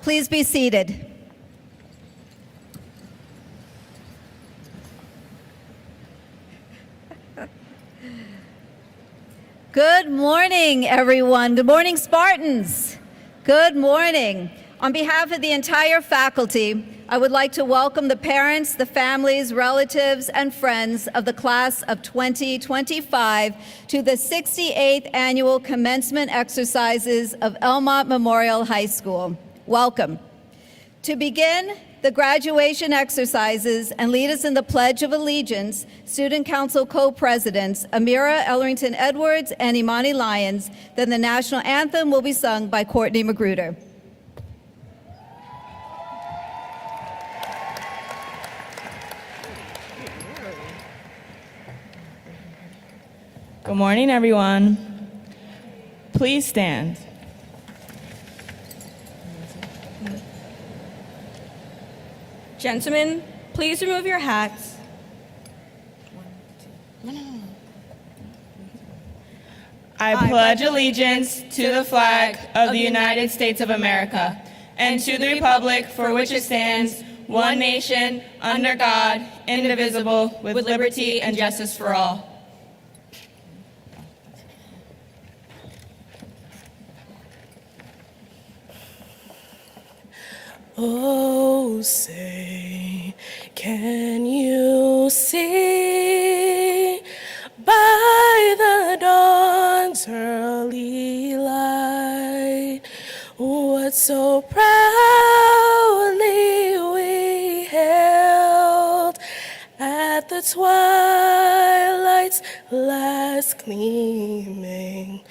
Please be seated. Good morning, everyone. Good morning, Spartans. Good morning. On behalf of the entire faculty, I would like to welcome the parents, the families, relatives, and friends of the class of 2025 to the 68th annual commencement exercises of Elmont Memorial High School. Welcome. To begin the graduation exercises and lead us in the Pledge of Allegiance, Student Council co-presidents Amira Ellerington-Edwards and Imani Lyons. Then the national anthem will be sung by Courtney Magruder. Good morning, everyone. Please stand. Gentlemen, please remove your hats. I pledge allegiance to the flag of the United States of America and to the republic for which it stands, one nation, under God, indivisible, with liberty and justice for all. Oh, say, can you see by the dawn's early light what so proudly we held at the twilight's last gleaming,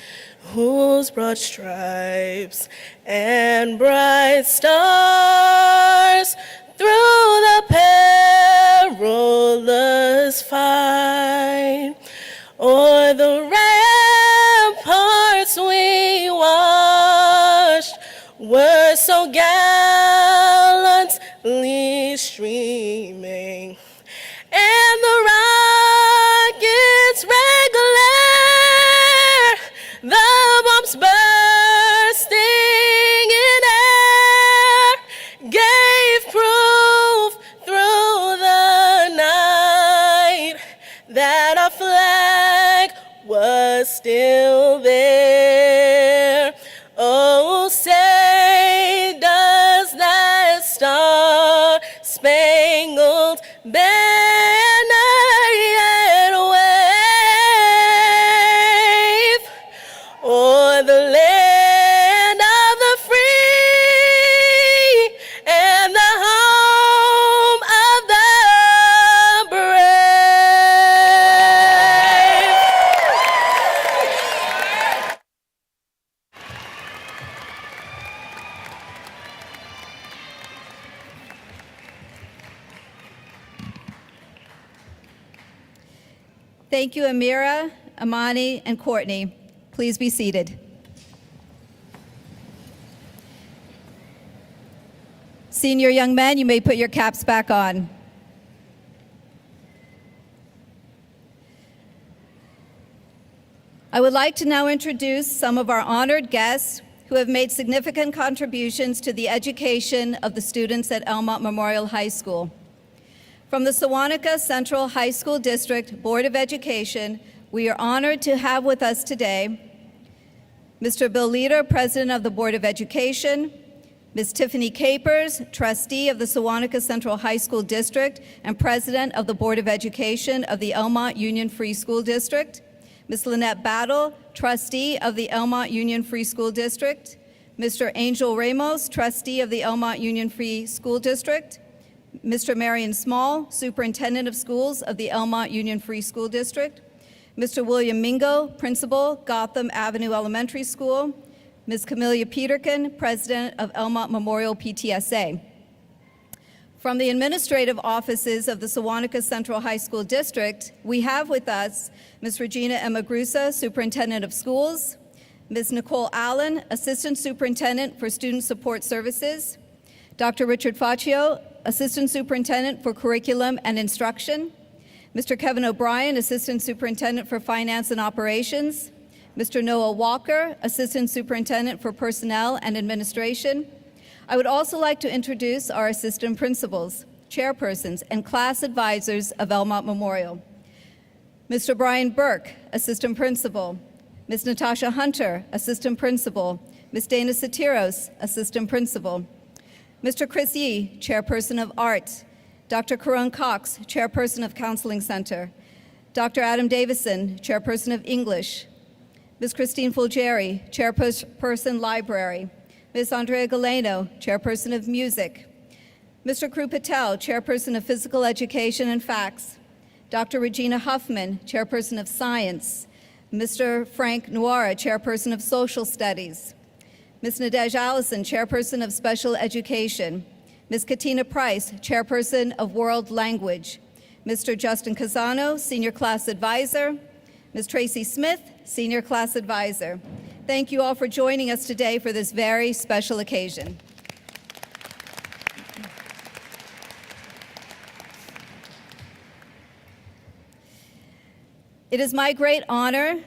whose broad stripes and bright stars through the perilous fight o'er the ramparts we watched were so gallantly streaming, and the rockets' red glare, the bombs bursting in air, gave proof through the night that our flag was still there. Oh, say does that star-spangled banner yet wave o'er the land of the free and the home of the brave? Thank you, Amira, Amani, and Courtney. Please be seated. Senior young men, you may put your caps back on. I would like to now introduce some of our honored guests who have made significant contributions to the education of the students at Elmont Memorial High School. From the Sewanaka Central High School District Board of Education, we are honored to have with us today Mr. Bill Leader, President of the Board of Education, Ms. Tiffany Capers, Trustee of the Sewanaka Central High School District and President of the Board of Education of the Elmont Union Free School District, Ms. Lynette Battle, Trustee of the Elmont Union Free School District, Mr. Angel Ramos, Trustee of the Elmont Union Free School District, Mr. Marion Small, Superintendent of Schools of the Elmont Union Free School District, Mr. William Mingo, Principal, Gotham Avenue Elementary School, Ms. Camelia Peterkin, President of Elmont Memorial PTSA. From the administrative offices of the Sewanaka Central High School District, we have with us Ms. Regina Emagrusa, Superintendent of Schools, Ms. Nicole Allen, Assistant Superintendent for Student Support Services, Dr. Richard Faccio, Assistant Superintendent for Curriculum and Instruction, Mr. Kevin O'Brien, Assistant Superintendent for Finance and Operations, Mr. Noah Walker, Assistant Superintendent for Personnel and Administration. I would also like to introduce our assistant principals, chairpersons, and class advisors of Elmont Memorial. Mr. Brian Burke, assistant principal. Ms. Natasha Hunter, assistant principal. Ms. Dana Satiros, assistant principal. Mr. Chris Yee, chairperson of art. Dr. Karan Cox, chairperson of Counseling Center. Dr. Adam Davison, chairperson of English. Ms. Christine Fulgeri, chairperson library. Ms. Andrea Galeno, chairperson of music. Mr. Kru Patel, chairperson of physical education and facts. Dr. Regina Huffman, chairperson of science. Mr. Frank Nuara, chairperson of social studies. Ms. Nadej Allison, chairperson of special education. Ms. Katina Price, chairperson of world language. Mr. Justin Casano, senior class advisor. Ms. Tracy Smith, senior class advisor. Thank you all for joining us today for this very special occasion. It is my great honor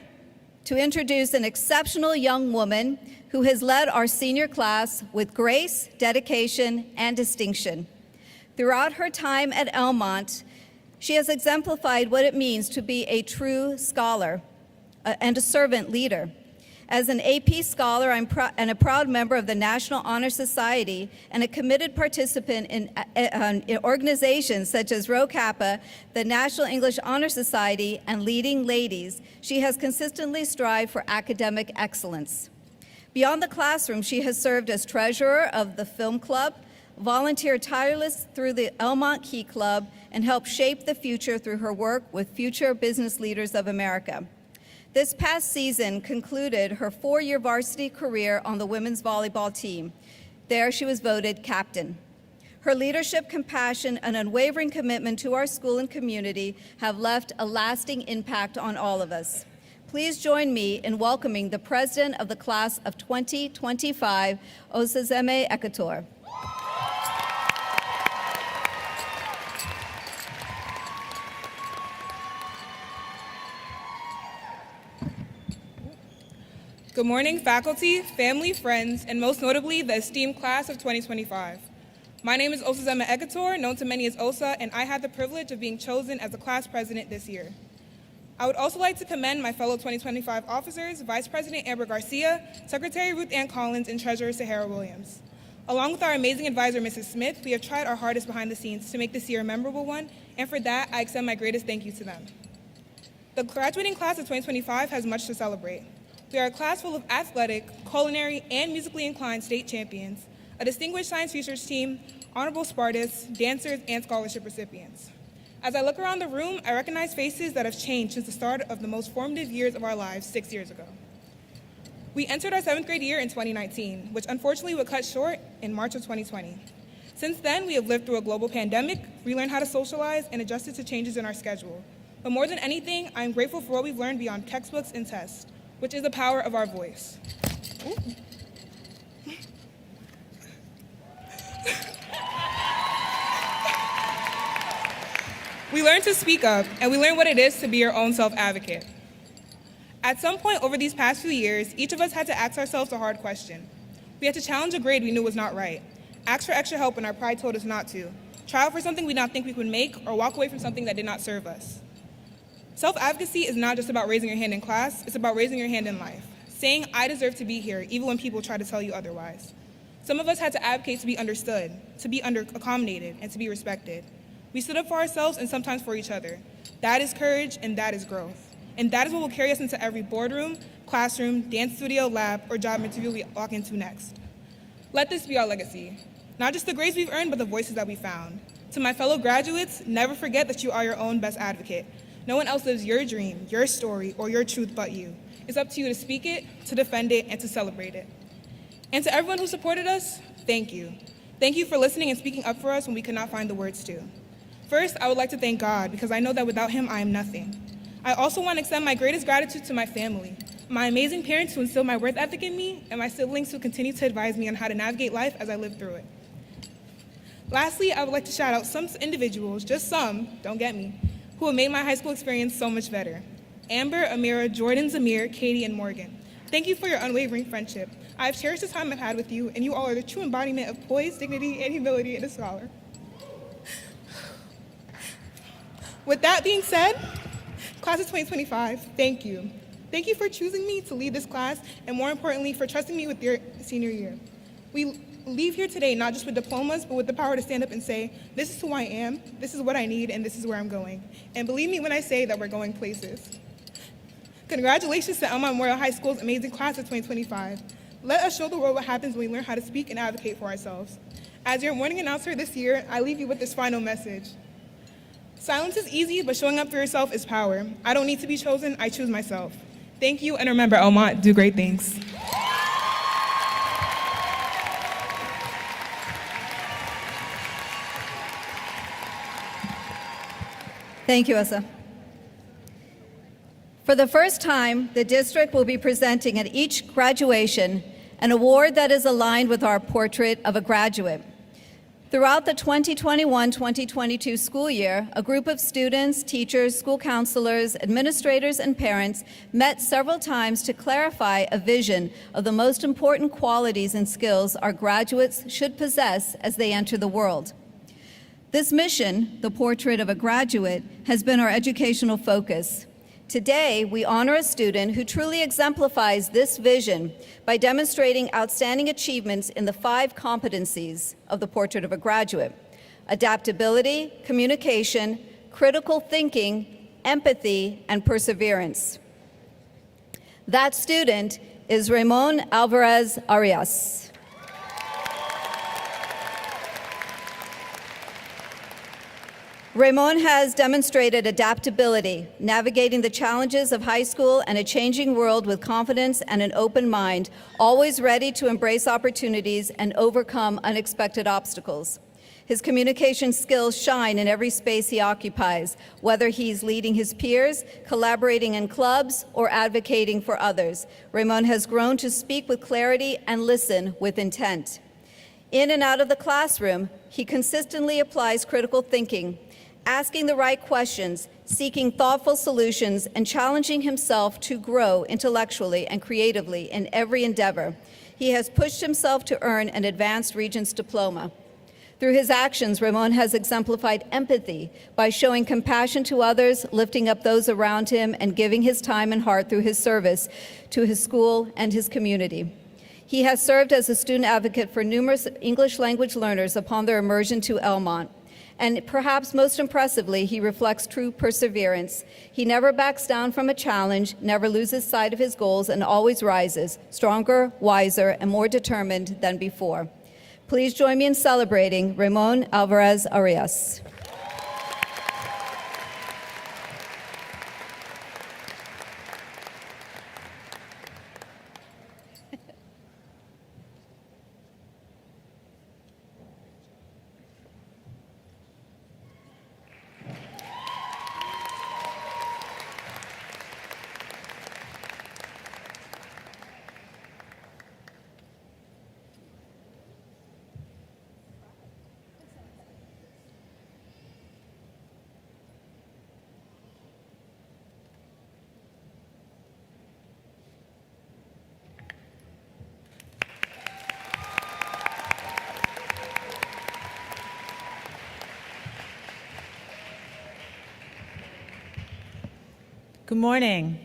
to introduce an exceptional young woman who has led our senior class with grace, dedication, and distinction. Throughout her time at Elmont, she has exemplified what it means to be a true scholar and a servant leader. As an AP scholar and a proud member of the National Honor Society and a committed participant in organizations such as Rho Kappa, the National English Honor Society, and Leading Ladies, she has consistently strived for academic excellence. Beyond the classroom, she has served as treasurer of the Film Club, volunteered tireless through the Elmont Key Club, and helped shape the future through her work with future business leaders of America. This past season concluded her 4-year varsity career on the women's volleyball team. There she was voted captain. Her leadership, compassion, and unwavering commitment to our school and community have left a lasting impact on all of us. Please join me in welcoming the president of the class of 2025, Osazeme Ekator. Good morning, faculty, family, friends, and most notably, the esteemed class of 2025. My name is Osazeme Ekator, known to many as Osa, and I had the privilege of being chosen as the class president this year. I would also like to commend my fellow 2025 officers, Vice President Amber Garcia, Secretary Ruth Ann Collins, and Treasurer Sahara Williams. Along with our amazing advisor, Mrs. Smith, we have tried our hardest behind the scenes to make this year a memorable one, and for that, I extend my greatest thank you to them. The graduating class of 2025 has much to celebrate. We are a class full of athletic, culinary, and musically inclined state champions, a distinguished science research team, honorable Spartans, dancers, and scholarship recipients. As I look around the room, I recognize faces that have changed since the start of the most formative years of our lives 6 years ago. We entered our 7th grade year in 2019, which unfortunately would cut short in March of 2020. Since then, we have lived through a global pandemic, relearned how to socialize, and adjusted to changes in our schedule. But more than anything, I am grateful for what we've learned beyond textbooks and tests, which is the power of our voice. We learn to speak up, and we learn what it is to be your own self-advocate. At some point over these past few years, each of us had to ask ourselves a hard question. We had to challenge a grade we knew was not right, ask for extra help when our pride told us not to, try out for something we did not think we could make, or walk away from something that did not serve us. Self-advocacy is not just about raising your hand in class, it's about raising your hand in life, saying, I deserve to be here, even when people try to tell you otherwise. Some of us had to advocate to be understood, to be accommodated, and to be respected. We stood up for ourselves and sometimes for each other. That is courage, and that is growth. And that is what will carry us into every boardroom, classroom, dance studio, lab, or job interview we walk into next. Let this be our legacy. Not just the grades we've earned, but the voices that we found. To my fellow graduates, never forget that you are your own best advocate. No one else lives your dream, your story, or your truth but you. It's up to you to speak it, to defend it, and to celebrate it. And to everyone who supported us, thank you. Thank you for listening and speaking up for us when we could not find the words to. First, I would like to thank God, because I know that without him, I am nothing. I also want to extend my greatest gratitude to my family, my amazing parents who instilled my worth ethic in me, and my siblings who continue to advise me on how to navigate life as I live through it. Lastly, I would like to shout out some individuals, just some, don't get me, who have made my high school experience so much better. Amber, Amira, Jordan, Zamir, Katie, and Morgan. Thank you for your unwavering friendship. I've cherished the time I've had with you, and you all are the true embodiment of poise, dignity, and humility in a scholar. With that being said, class of 2025, thank you. Thank you for choosing me to lead this class, and more importantly, for trusting me with your senior year. We leave here today not just with diplomas, but with the power to stand up and say, this is who I am, this is what I need, and this is where I'm going. And believe me when I say that we're going places. Congratulations to Elmont Memorial High School's amazing class of 2025. Let us show the world what happens when we learn how to speak and advocate for ourselves. As your morning announcer this year, I leave you with this final message. Silence is easy, but showing up for yourself is power. I don't need to be chosen, I choose myself. Thank you, and remember, Elmont, do great things. Thank you, Essa. For the first time, the district will be presenting at each graduation an award that is aligned with our portrait of a graduate. Throughout the 2021-2022 school year, a group of students, teachers, school counselors, administrators, and parents met several times to clarify a vision of the most important qualities and skills our graduates should possess as they enter the world. This mission, the portrait of a graduate, has been our educational focus. Today, we honor a student who truly exemplifies this vision by demonstrating outstanding achievements in the 5 competencies of the portrait of a graduate: adaptability, communication, critical thinking, empathy, and perseverance. That student is Ramon Alvarez Arias. Ramon has demonstrated adaptability, navigating the challenges of high school and a changing world with confidence and an open mind, always ready to embrace opportunities and overcome unexpected obstacles. His communication skills shine in every space he occupies, whether he's leading his peers, collaborating in clubs, or advocating for others. Ramon has grown to speak with clarity and listen with intent. In and out of the classroom, he consistently applies critical thinking, asking the right questions, seeking thoughtful solutions, and challenging himself to grow intellectually and creatively in every endeavor. He has pushed himself to earn an advanced Regents diploma. Through his actions, Ramon has exemplified empathy by showing compassion to others, lifting up those around him, and giving his time and heart through his service to his school and his community. He has served as a student advocate for numerous English language learners upon their immersion to Elmont. And perhaps most impressively, he reflects true perseverance. He never backs down from a challenge, never loses sight of his goals, and always rises, stronger, wiser, and more determined than before. Please join me in celebrating Ramon Alvarez Arias. Good morning.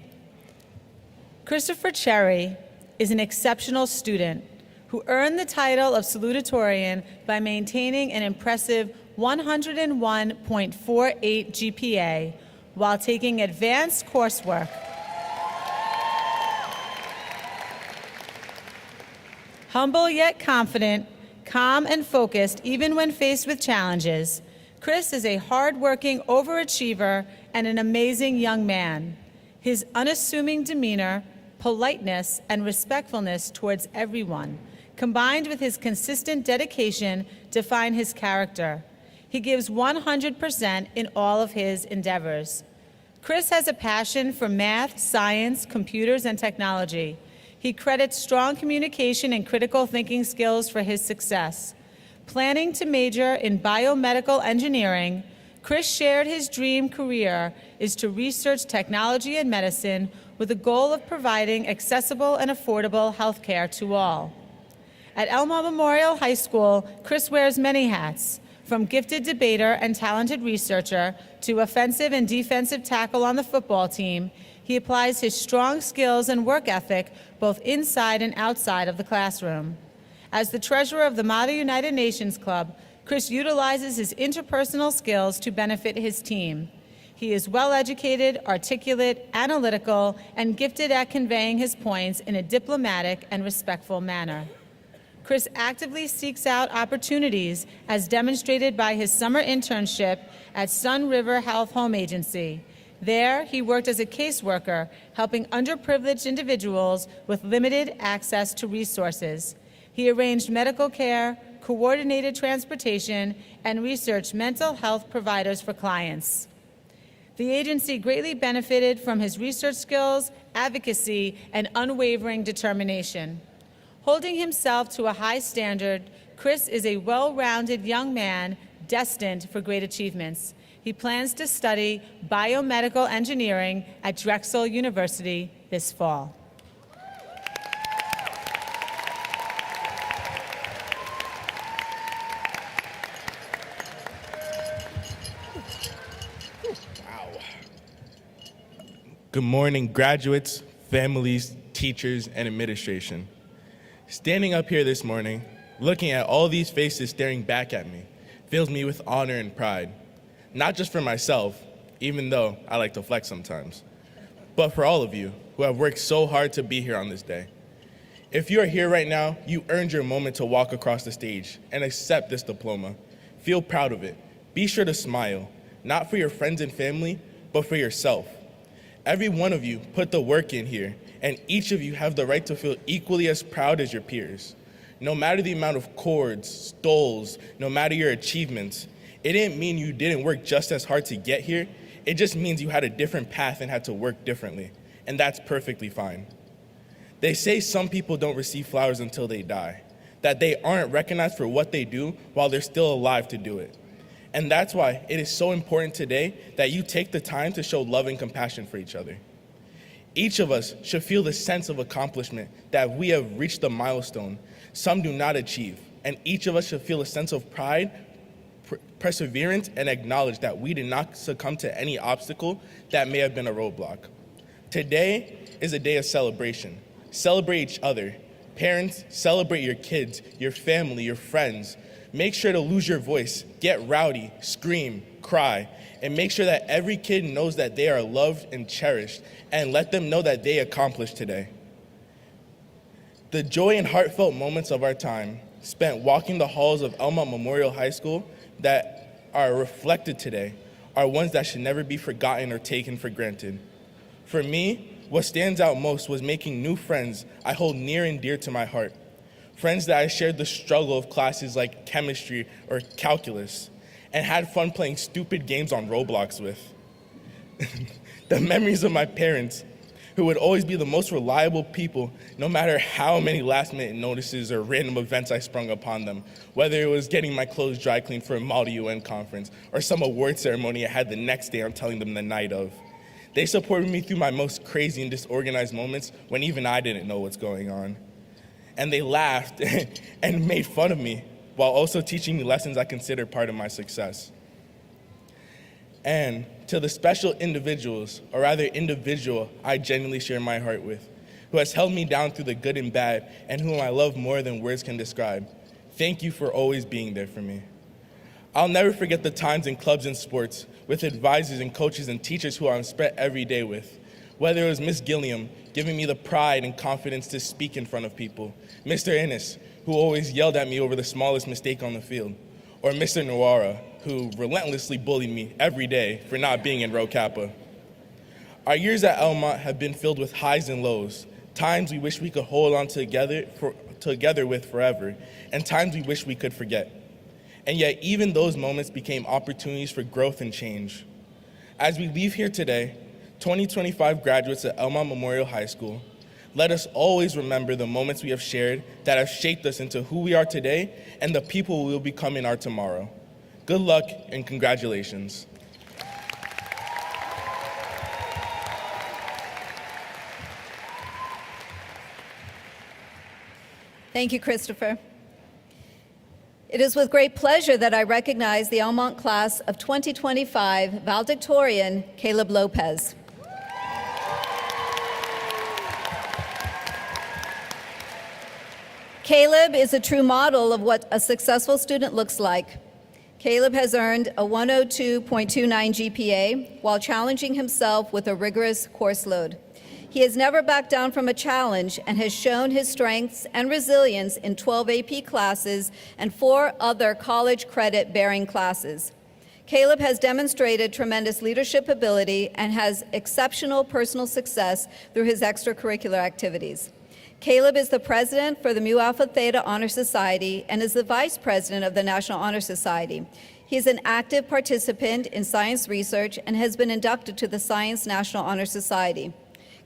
Christopher Cherry is an exceptional student who earned the title of Salutatorian by maintaining an impressive 101.48 GPA while taking advanced coursework. Humble yet confident, calm and focused even when faced with challenges, Chris is a hard-working overachiever and an amazing young man. His unassuming demeanor, politeness, and respectfulness towards everyone, combined with his consistent dedication, define his character. He gives 100% in all of his endeavors. Chris has a passion for math, science, computers, and technology. He credits strong communication and critical thinking skills for his success. Planning to major in biomedical engineering, Chris shared his dream career is to research technology and medicine with the goal of providing accessible and affordable health care to all. At Elmont Memorial High School, Chris wears many hats, from gifted debater and talented researcher to offensive and defensive tackle on the football team. He applies his strong skills and work ethic both inside and outside of the classroom. As the treasurer of the Model United Nations Club, Chris utilizes his interpersonal skills to benefit his team. He is well-educated, articulate, analytical, and gifted at conveying his points in a diplomatic and respectful manner. Chris actively seeks out opportunities as demonstrated by his summer internship at Sun River Health Home Agency. There, he worked as a caseworker, helping underprivileged individuals with limited access to resources. He arranged medical care, coordinated transportation, and researched mental health providers for clients. The agency greatly benefited from his research skills, advocacy, and unwavering determination. Holding himself to a high standard, Chris is a well-rounded young man destined for great achievements. He plans to study biomedical engineering at Drexel University this fall. Good morning, graduates, families, teachers, and administration. Standing up here this morning, looking at all these faces staring back at me, fills me with honor and pride. Not just for myself, even though I like to flex sometimes, but for all of you who have worked so hard to be here on this day. If you are here right now, you earned your moment to walk across the stage and accept this diploma. Feel proud of it. Be sure to smile, not for your friends and family, but for yourself. Every one of you put the work in here, and each of you have the right to feel equally as proud as your peers. No matter the amount of cords, stoles, no matter your achievements, it didn't mean you didn't work just as hard to get here. It just means you had a different path and had to work differently, and that's perfectly fine. They say some people don't receive flowers until they die, that they aren't recognized for what they do while they're still alive to do it. And that's why it is so important today that you take the time to show love and compassion for each other. Each of us should feel the sense of accomplishment that we have reached a milestone some do not achieve, and each of us should feel a sense of pride, perseverance, and acknowledge that we did not succumb to any obstacle that may have been a roadblock. Today is a day of celebration. Celebrate each other. Parents, celebrate your kids, your family, your friends. Make sure to lose your voice, get rowdy, scream, cry, and make sure that every kid knows that they are loved and cherished, and let them know that they accomplished today. The joy and heartfelt moments of our time spent walking the halls of Elmont Memorial High School that are reflected today are ones that should never be forgotten or taken for granted. For me, what stands out most was making new friends I hold near and dear to my heart. Friends that I shared the struggle of classes like chemistry or calculus and had fun playing stupid games on Roblox with. The memories of my parents, who would always be the most reliable people, no matter how many last-minute notices or random events I sprung upon them, whether it was getting my clothes dry cleaned for a Model UN conference or some award ceremony I had the next day I'm telling them the night of. They supported me through my most crazy and disorganized moments when even I didn't know what's going on. And they laughed and made fun of me while also teaching me lessons I consider part of my success. And to the special individuals, or rather individual I genuinely share my heart with, who has held me down through the good and bad and whom I love more than words can describe, thank you for always being there for me. I'll never forget the times in clubs and sports with advisors and coaches and teachers who I've spent every day with. Whether it was Miss Gilliam, giving me the pride and confidence to speak in front of people, Mr. Ennis, who always yelled at me over the smallest mistake on the field, or Mr. Nawara, who relentlessly bullied me every day for not being in Rho Kappa. Our years at Elmont have been filled with highs and lows, times we wish we could hold on together with forever, and times we wish we could forget. And yet even those moments became opportunities for growth and change. As we leave here today, 2025 graduates at Elmont Memorial High School, let us always remember the moments we have shared that have shaped us into who we are today and the people we will become in our tomorrow. Good luck and congratulations. Thank you, Christopher. It is with great pleasure that I recognize the Elmont class of 2025 valedictorian, Caleb Lopez. Caleb is a true model of what a successful student looks like. Caleb has earned a 102.29 GPA while challenging himself with a rigorous course load. He has never backed down from a challenge and has shown his strengths and resilience in 12 AP classes and 4 other college credit-bearing classes. Caleb has demonstrated tremendous leadership ability and has exceptional personal success through his extracurricular activities. Caleb is the president for the Mu Alpha Theta Honor Society and is the vice president of the National Honor Society. He is an active participant in science research and has been inducted to the Science National Honor Society.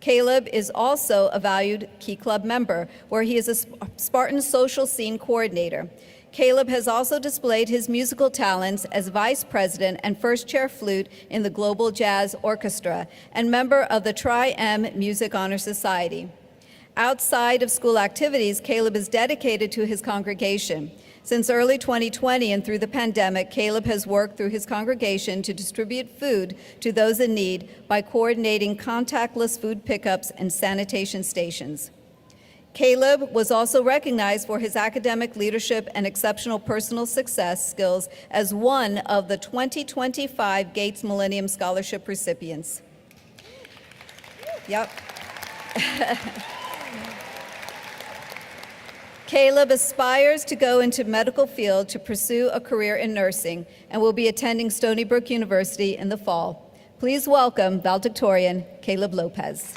Caleb is also a valued Key Club member, where he is a Spartan social scene coordinator. Caleb has also displayed his musical talents as vice president and first chair flute in the Global Jazz Orchestra and member of the Tri-M Music Honor Society. Outside of school activities, Caleb is dedicated to his congregation. Since early 2020 and through the pandemic, Caleb has worked through his congregation to distribute food to those in need by coordinating contactless food pickups and sanitation stations. Caleb was also recognized for his academic leadership and exceptional personal success skills as one of the 2025 Gates Millennium Scholarship recipients. Yep. Caleb aspires to go into medical field to pursue a career in nursing and will be attending Stony Brook University in the fall. Please welcome valedictorian Caleb Lopez.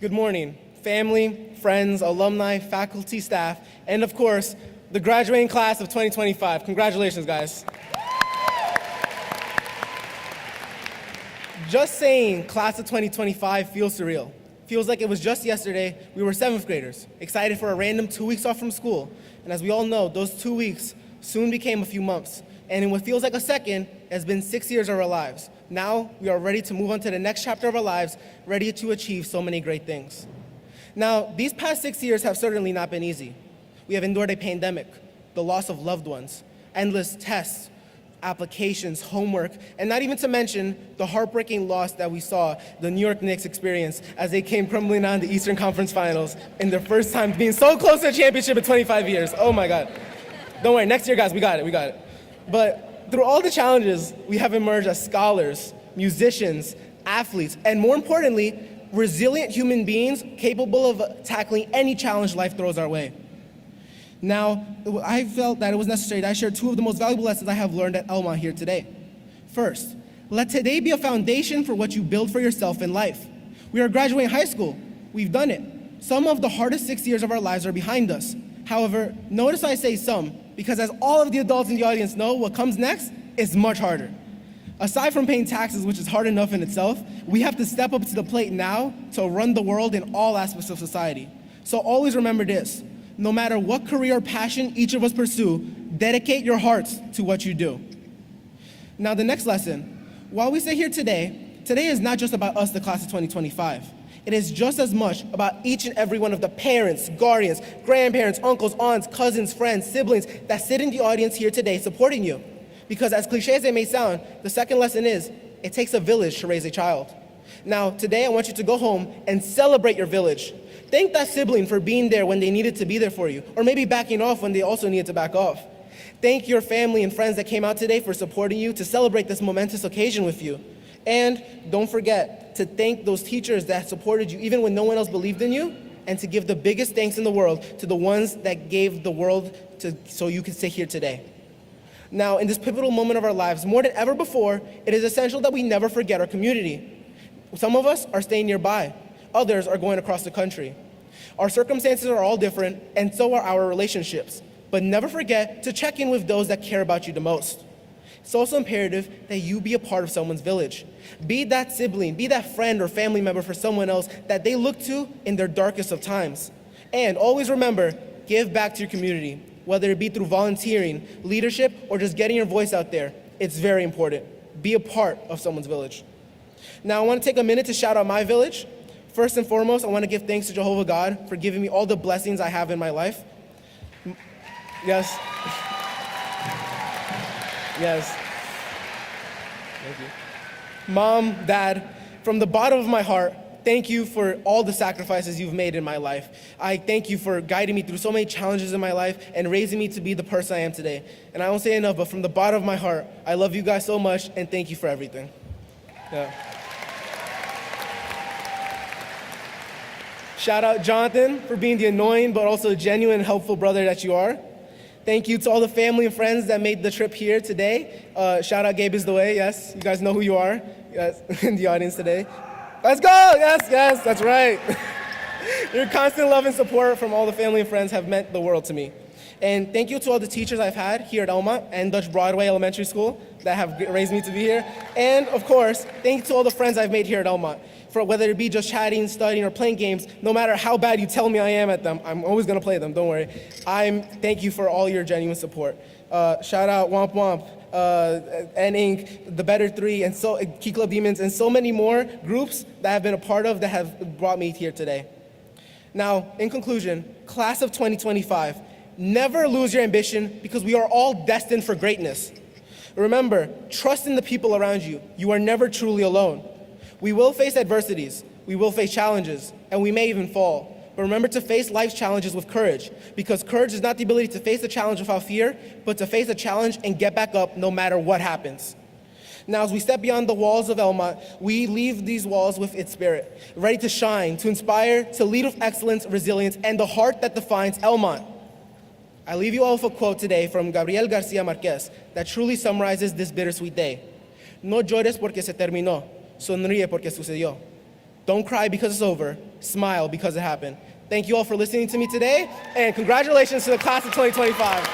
Good morning, family, friends, alumni, faculty, staff, and of course, the graduating class of 2025. Congratulations, guys. Just saying class of 2025 feels surreal. Feels like it was just yesterday we were 7th graders, excited for a random 2 weeks off from school. And as we all know, those 2 weeks soon became a few months. And in what feels like a second, has been 6 years of our lives. Now we are ready to move on to the next chapter of our lives, ready to achieve so many great things. Now, these past 6 years have certainly not been easy. We have endured a pandemic, the loss of loved ones, endless tests, applications, homework, and not even to mention the heartbreaking loss that we saw the New York Knicks experience as they came crumbling on the Eastern Conference Finals in their first time being so close to a championship in 25 years. Oh my God. Don't worry, next year, guys, we got it. But through all the challenges, we have emerged as scholars, musicians, athletes, and more importantly, resilient human beings capable of tackling any challenge life throws our way. Now, I felt that it was necessary that I share 2 of the most valuable lessons I have learned at Elmont here today. First, let today be a foundation for what you build for yourself in life. We are graduating high school. We've done it. Some of the hardest 6 years of our lives are behind us. However, notice I say some, because as all of the adults in the audience know, what comes next is much harder. Aside from paying taxes, which is hard enough in itself, we have to step up to the plate now to run the world in all aspects of society. So always remember this. No matter what career or passion each of us pursue, dedicate your hearts to what you do. Now, the next lesson. While we sit here today is not just about us, the class of 2025. It is just as much about each and every one of the parents, guardians, grandparents, uncles, aunts, cousins, friends, siblings that sit in the audience here today supporting you. Because as cliche as it may sound, the second lesson is, it takes a village to raise a child. Now, today I want you to go home and celebrate your village. Thank that sibling for being there when they needed to be there for you, or maybe backing off when they also needed to back off. Thank your family and friends that came out today for supporting you to celebrate this momentous occasion with you. And don't forget to thank those teachers that supported you even when no one else believed in you, and to give the biggest thanks in the world to the ones that gave the world so you could sit here today. Now, in this pivotal moment of our lives, more than ever before, it is essential that we never forget our community. Some of us are staying nearby. Others are going across the country. Our circumstances are all different, and so are our relationships. But never forget to check in with those that care about you the most. It's also imperative that you be a part of someone's village. Be that sibling, be that friend or family member for someone else that they look to in their darkest of times. And always remember, give back to your community. whether it be through volunteering, leadership, or just getting your voice out there. It's very important. Be a part of someone's village. Now, I want to take a minute to shout out my village. First and foremost, I want to give thanks to Jehovah God for giving me all the blessings I have in my life. Yes. Yes. Thank you. Mom, Dad, from the bottom of my heart, thank you for all the sacrifices you've made in my life. I thank you for guiding me through so many challenges in my life and raising me to be the person I am today. And I won't say enough, but from the bottom of my heart, I love you guys so much and thank you for everything. Yeah. Shout out Jonathan for being the annoying but also genuine and helpful brother that you are. Thank you to all the family and friends that made the trip here today. Shout out Gabe is the way, yes. You guys know who you are, yes, in the audience today. Let's go, yes, that's right. Your constant love and support from all the family and friends have meant the world to me. And thank you to all the teachers I've had here at Elmont and Dutch Broadway Elementary School that have raised me to be here. And of course, thank you to all the friends I've made here at Elmont. For whether it be just chatting, studying, or playing games, no matter how bad you tell me I am at them, I'm always gonna play them, don't worry. Thank you for all your genuine support. Shout out Womp Womp, N-Inc., The Better Three, and Key Club Demons, and so many more groups that I've been a part of that have brought me here today. Now, in conclusion, class of 2025, never lose your ambition because we are all destined for greatness. Remember, trust in the people around you. You are never truly alone. We will face adversities, we will face challenges, and we may even fall. But remember to face life's challenges with courage, because courage is not the ability to face a challenge without fear, but to face a challenge and get back up no matter what happens. Now, as we step beyond the walls of Elmont, we leave these walls with its spirit, ready to shine, to inspire, to lead with excellence, resilience, and the heart that defines Elmont. I leave you all with a quote today from Gabriel Garcia Marquez that truly summarizes this bittersweet day. No llores porque se terminó. Sonríe porque sucedió. Don't cry because it's over. Smile because it happened. Thank you all for listening to me today, and congratulations to the class of 2025.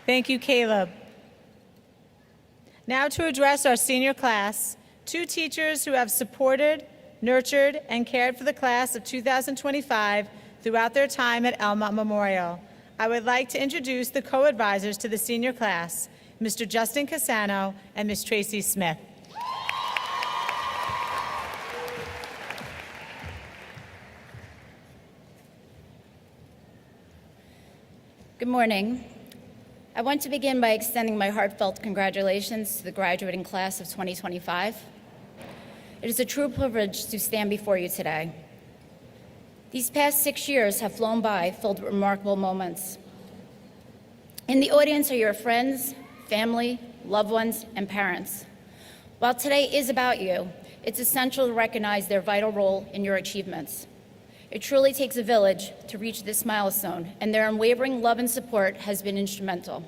Thank you, Caleb. Now to address our senior class, two teachers who have supported, nurtured, and cared for the class of 2025 throughout their time at Elmont Memorial. I would like to introduce the co-advisors to the senior class, Mr. Justin Cassano and Ms. Tracy Smith. Good morning. I want to begin by extending my heartfelt congratulations to the graduating class of 2025. It is a true privilege to stand before you today. These past 6 years have flown by, filled with remarkable moments. In the audience are your friends, family, loved ones, and parents. While today is about you, it's essential to recognize their vital role in your achievements. It truly takes a village to reach this milestone, and their unwavering love and support has been instrumental.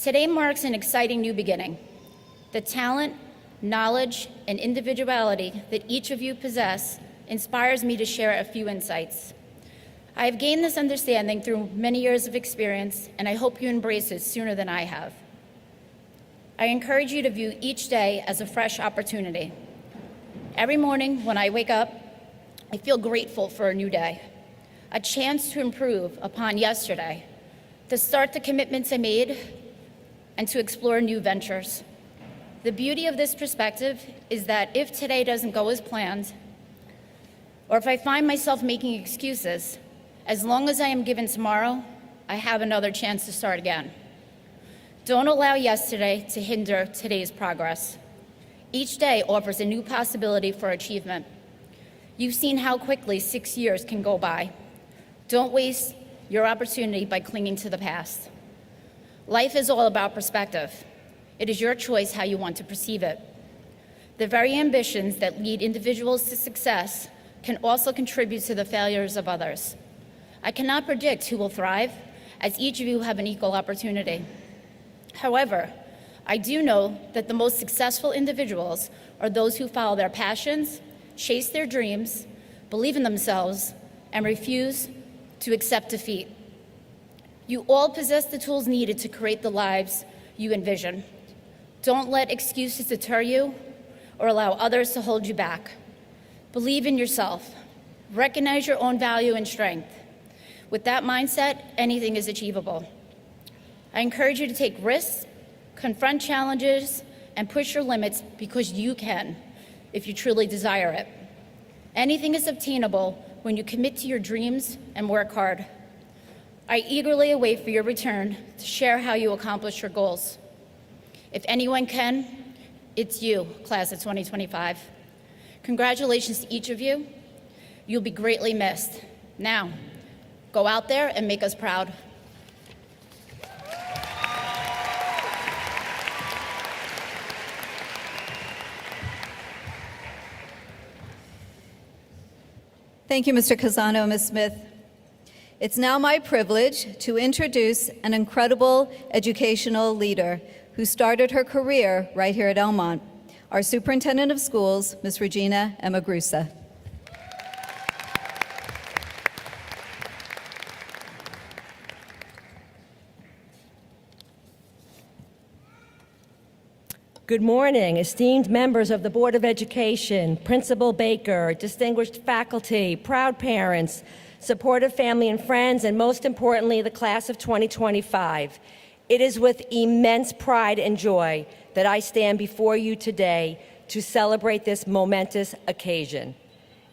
Today marks an exciting new beginning. The talent, knowledge, and individuality that each of you possess inspires me to share a few insights. I have gained this understanding through many years of experience, and I hope you embrace it sooner than I have. I encourage you to view each day as a fresh opportunity. Every morning when I wake up, I feel grateful for a new day, a chance to improve upon yesterday, to start the commitments I made, and to explore new ventures. The beauty of this perspective is that if today doesn't go as planned, or if I find myself making excuses, as long as I am given tomorrow, I have another chance to start again. Don't allow yesterday to hinder today's progress. Each day offers a new possibility for achievement. You've seen how quickly 6 years can go by. Don't waste your opportunity by clinging to the past. Life is all about perspective. It is your choice how you want to perceive it. The very ambitions that lead individuals to success can also contribute to the failures of others. I cannot predict who will thrive, as each of you have an equal opportunity. However, I do know that the most successful individuals are those who follow their passions, chase their dreams, believe in themselves, and refuse to accept defeat. You all possess the tools needed to create the lives you envision. Don't let excuses deter you or allow others to hold you back. Believe in yourself. Recognize your own value and strength. With that mindset, anything is achievable. I encourage you to take risks, confront challenges, and push your limits because you can, if you truly desire it. Anything is obtainable when you commit to your dreams and work hard. I eagerly await for your return to share how you accomplish your goals. If anyone can, it's you, class of 2025. Congratulations to each of you. You'll be greatly missed. Now, go out there and make us proud. Thank you, Mr. Casano and Ms. Smith. It's now my privilege to introduce an incredible educational leader who started her career right here at Elmont, our Superintendent of Schools, Ms. Regina Emagrusa. Good morning, esteemed members of the Board of Education, Principal Baker, distinguished faculty, proud parents, supportive family and friends, and most importantly, the class of 2025. It is with immense pride and joy that I stand before you today to celebrate this momentous occasion.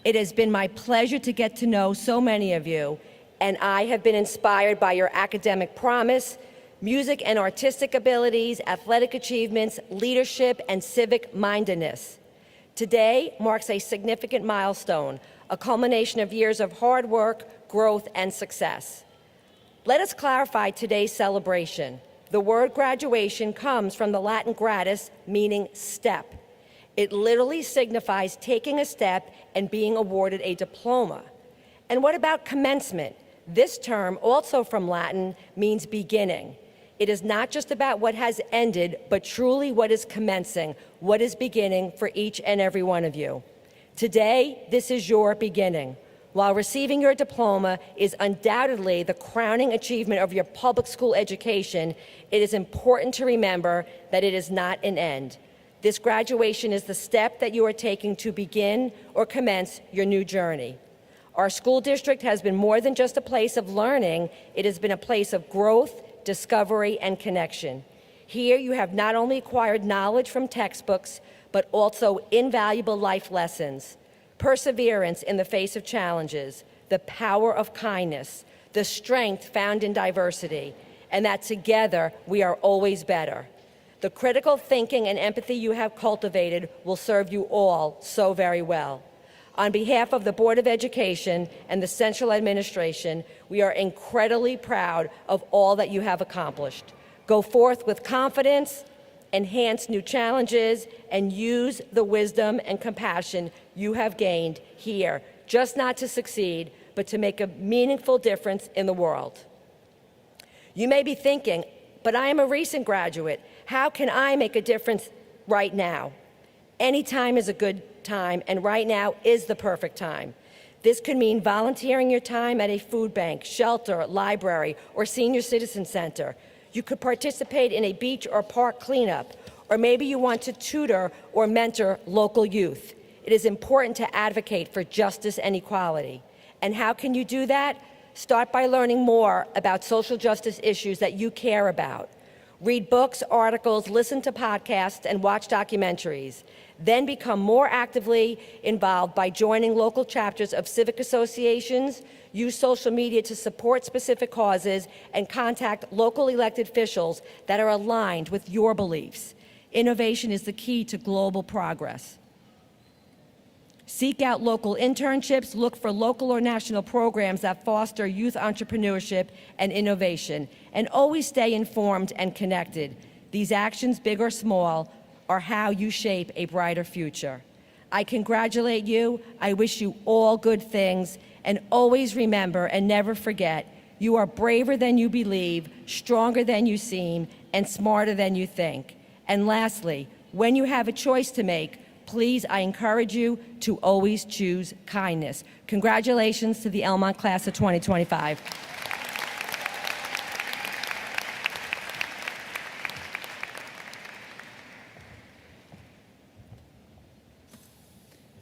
It has been my pleasure to get to know so many of you, and I have been inspired by your academic promise, music and artistic abilities, athletic achievements, leadership, and civic mindedness. Today marks a significant milestone, a culmination of years of hard work, growth, and success. Let us clarify today's celebration. The word graduation comes from the Latin gradus, meaning step. It literally signifies taking a step and being awarded a diploma. And what about commencement? This term, also from Latin, means beginning. It is not just about what has ended, but truly what is commencing, what is beginning for each and every one of you. Today, this is your beginning. While receiving your diploma is undoubtedly the crowning achievement of your public school education, it is important to remember that it is not an end. This graduation is the step that you are taking to begin or commence your new journey. Our school district has been more than just a place of learning. It has been a place of growth, discovery, and connection. Here you have not only acquired knowledge from textbooks, but also invaluable life lessons, perseverance in the face of challenges, the power of kindness, the strength found in diversity, and that together we are always better. The critical thinking and empathy you have cultivated will serve you all so very well. On behalf of the Board of Education and the Central Administration, we are incredibly proud of all that you have accomplished. Go forth with confidence, enhance new challenges, and use the wisdom and compassion you have gained here, just not to succeed, but to make a meaningful difference in the world. You may be thinking, but I am a recent graduate. How can I make a difference right now? Any time is a good time, and right now is the perfect time. This could mean volunteering your time at a food bank, shelter, library, or senior citizen center. You could participate in a beach or park cleanup, or maybe you want to tutor or mentor local youth. It is important to advocate for justice and equality. And how can you do that? Start by learning more about social justice issues that you care about. Read books, articles, listen to podcasts, and watch documentaries. Then become more actively involved by joining local chapters of civic associations, use social media to support specific causes, and contact local elected officials that are aligned with your beliefs. Innovation is the key to global progress. Seek out local internships, look for local or national programs that foster youth entrepreneurship and innovation, and always stay informed and connected. These actions, big or small, are how you shape a brighter future. I congratulate you, I wish you all good things, and always remember and never forget, you are braver than you believe, stronger than you seem, and smarter than you think. And lastly, when you have a choice to make, please, I encourage you to always choose kindness. Congratulations to the Elmont class of 2025.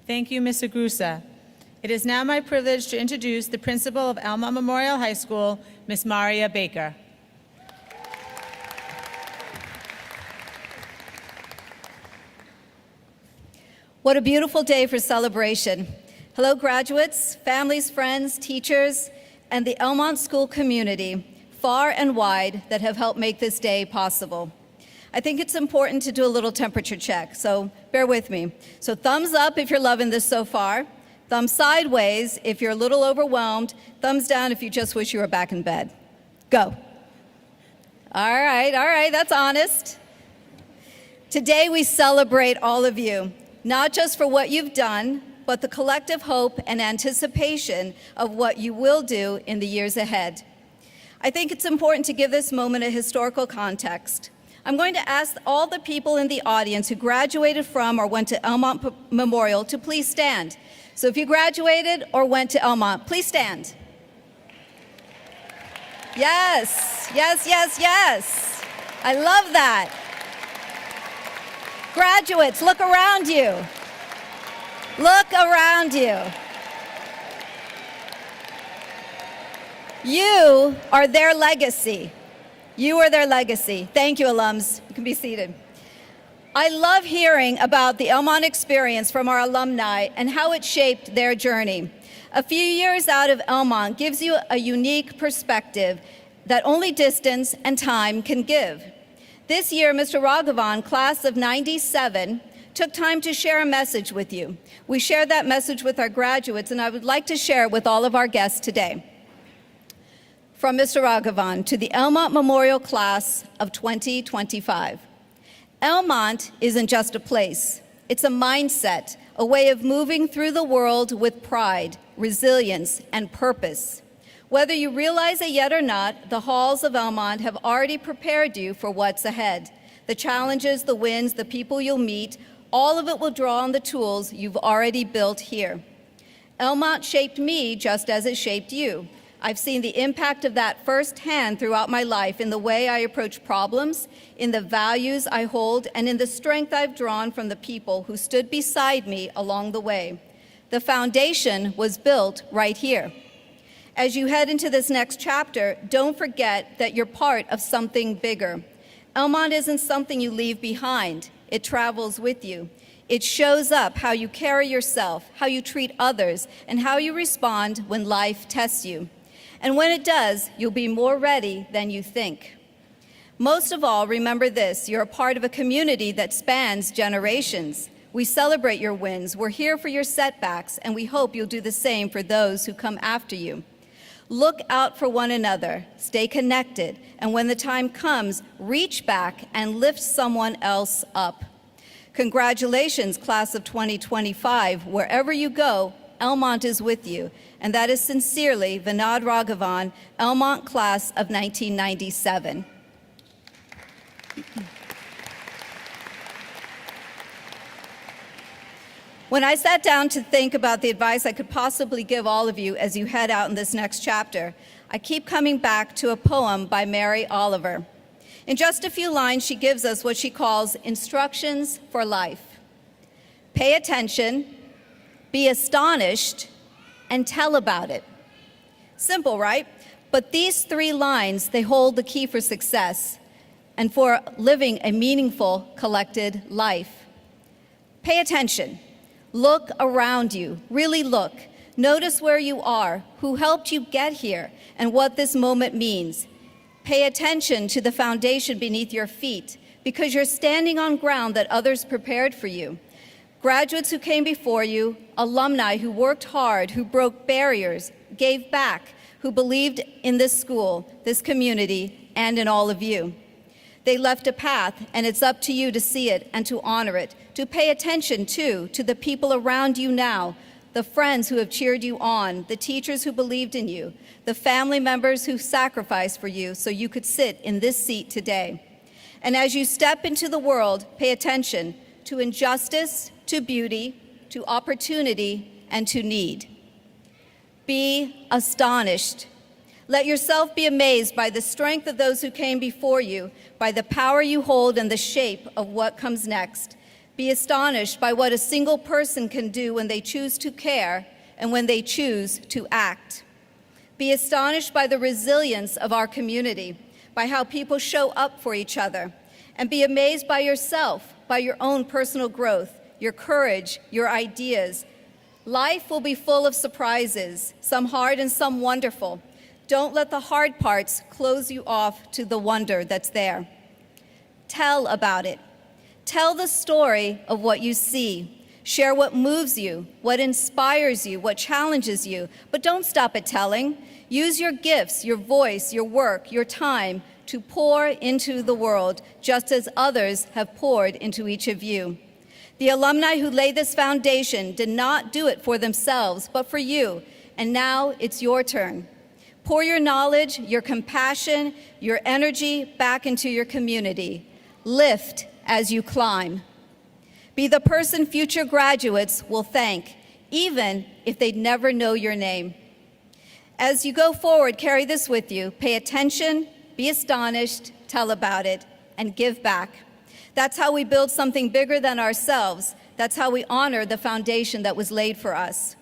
Thank you, Ms. Agrusa. It is now my privilege to introduce the principal of Elmont Memorial High School, Ms. Maria Baker. What a beautiful day for celebration. Hello, graduates, families, friends, teachers, and the Elmont school community, far and wide, that have helped make this day possible. I think it's important to do a little temperature check, so bear with me. So thumbs up if you're loving this so far, thumbs sideways if you're a little overwhelmed, thumbs down if you just wish you were back in bed. Go. All right, that's honest. Today we celebrate all of you, not just for what you've done, but the collective hope and anticipation of what you will do in the years ahead. I think it's important to give this moment a historical context. I'm going to ask all the people in the audience who graduated from or went to Elmont Memorial to please stand. So if you graduated or went to Elmont, please stand. Yes, yes, yes, yes. I love that. Graduates, look around you. Look around you. You are their legacy. You are their legacy. Thank you, alums. You can be seated. I love hearing about the Elmont experience from our alumni and how it shaped their journey. A few years out of Elmont gives you a unique perspective that only distance and time can give. This year, Mr. Raghavan, class of 97, took time to share a message with you. We shared that message with our graduates, and I would like to share it with all of our guests today. From Mr. Raghavan to the Elmont Memorial Class of 2025. Elmont isn't just a place. It's a mindset, a way of moving through the world with pride, resilience, and purpose. Whether you realize it yet or not, the halls of Elmont have already prepared you for what's ahead. The challenges, the wins, the people you'll meet, all of it will draw on the tools you've already built here. Elmont shaped me just as it shaped you. I've seen the impact of that firsthand throughout my life in the way I approach problems, in the values I hold, and in the strength I've drawn from the people who stood beside me along the way. The foundation was built right here. As you head into this next chapter, don't forget that you're part of something bigger. Elmont isn't something you leave behind. It travels with you. It shows up how you carry yourself, how you treat others, and how you respond when life tests you. And when it does, you'll be more ready than you think. Most of all, remember this: you're a part of a community that spans generations. We celebrate your wins, we're here for your setbacks, and we hope you'll do the same for those who come after you. Look out for one another, stay connected, and when the time comes, reach back and lift someone else up. Congratulations, class of 2025. Wherever you go, Elmont is with you, and that is sincerely Vinod Raghavan, Elmont class of 1997. When I sat down to think about the advice I could possibly give all of you as you head out in this next chapter, I keep coming back to a poem by Mary Oliver. In just a few lines, she gives us what she calls instructions for life. Pay attention, be astonished, and tell about it. Simple, right? But these 3 lines, they hold the key for success and for living a meaningful, collected life. Pay attention. Look around you. Really look. Notice where you are, who helped you get here, and what this moment means. Pay attention to the foundation beneath your feet, because you're standing on ground that others prepared for you. Graduates who came before you, alumni who worked hard, who broke barriers, gave back, who believed in this school, this community, and in all of you. They left a path, and it's up to you to see it and to honor it, to pay attention, too, to the people around you now, the friends who have cheered you on, the teachers who believed in you, the family members who sacrificed for you so you could sit in this seat today. And as you step into the world, pay attention to injustice, to beauty, to opportunity, and to need. Be astonished. Let yourself be amazed by the strength of those who came before you, by the power you hold and the shape of what comes next. Be astonished by what a single person can do when they choose to care and when they choose to act. Be astonished by the resilience of our community, by how people show up for each other, and be amazed by yourself, by your own personal growth, your courage, your ideas. Life will be full of surprises, some hard and some wonderful. Don't let the hard parts close you off to the wonder that's there. Tell about it. Tell the story of what you see. Share what moves you, what inspires you, what challenges you. But don't stop at telling. Use your gifts, your voice, your work, your time to pour into the world, just as others have poured into each of you. The alumni who laid this foundation did not do it for themselves, but for you, and now it's your turn. Pour your knowledge, your compassion, your energy back into your community. Lift as you climb. Be the person future graduates will thank, even if they'd never know your name. As you go forward, carry this with you. Pay attention, be astonished, tell about it, and give back. That's how we build something bigger than ourselves. That's how we honor the foundation that was laid for us.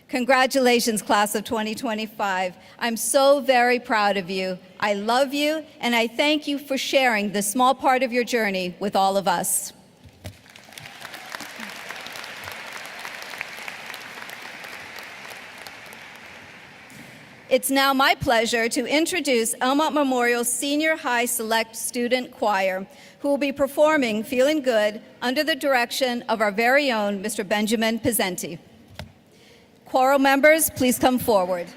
Congratulations, class of 2025. I'm so very proud of you. I love you, and I thank you for sharing this small part of your journey with all of us. It's now my pleasure to introduce Elmont Memorial Senior High Select Student Choir, who will be performing Feeling Good under the direction of our very own Mr. Benjamin Pizzenti. Choral members, please come forward.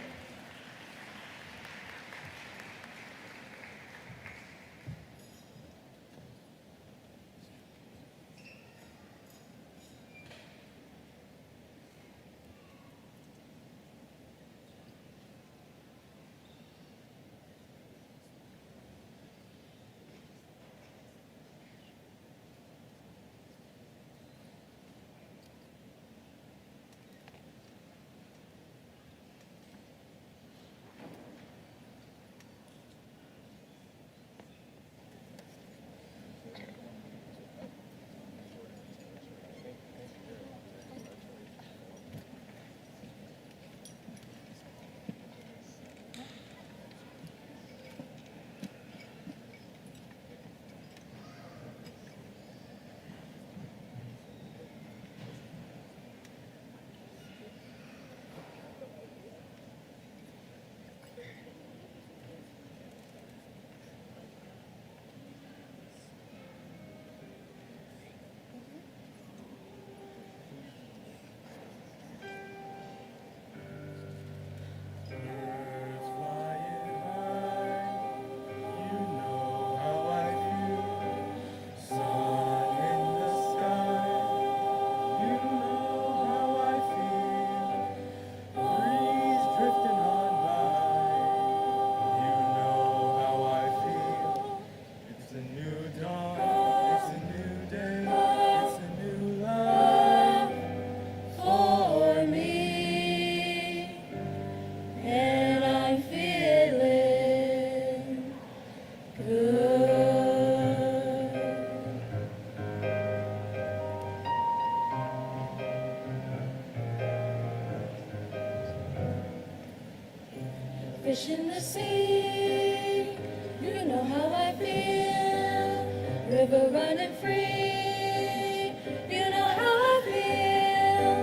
Fish in the sea, you know how I feel. River running free, you know how I feel.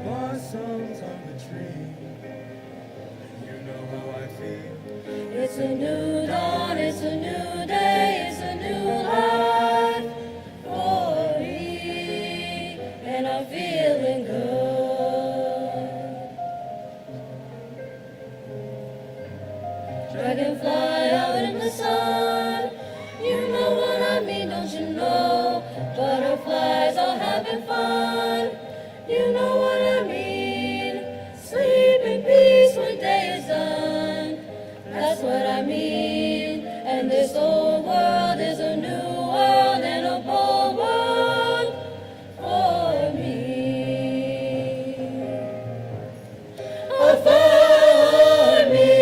Blossoms on the tree, you know how I feel. It's a new dawn, it's a new day, it's a new life for me, and I'm feeling good. Dragonfly out in the sun, you know what I mean, don't you know? Butterflies all having fun, you know what I mean. Sleep in peace when day is done, that's what I mean. And this old world is a new world and a bold world for me. Oh, for me.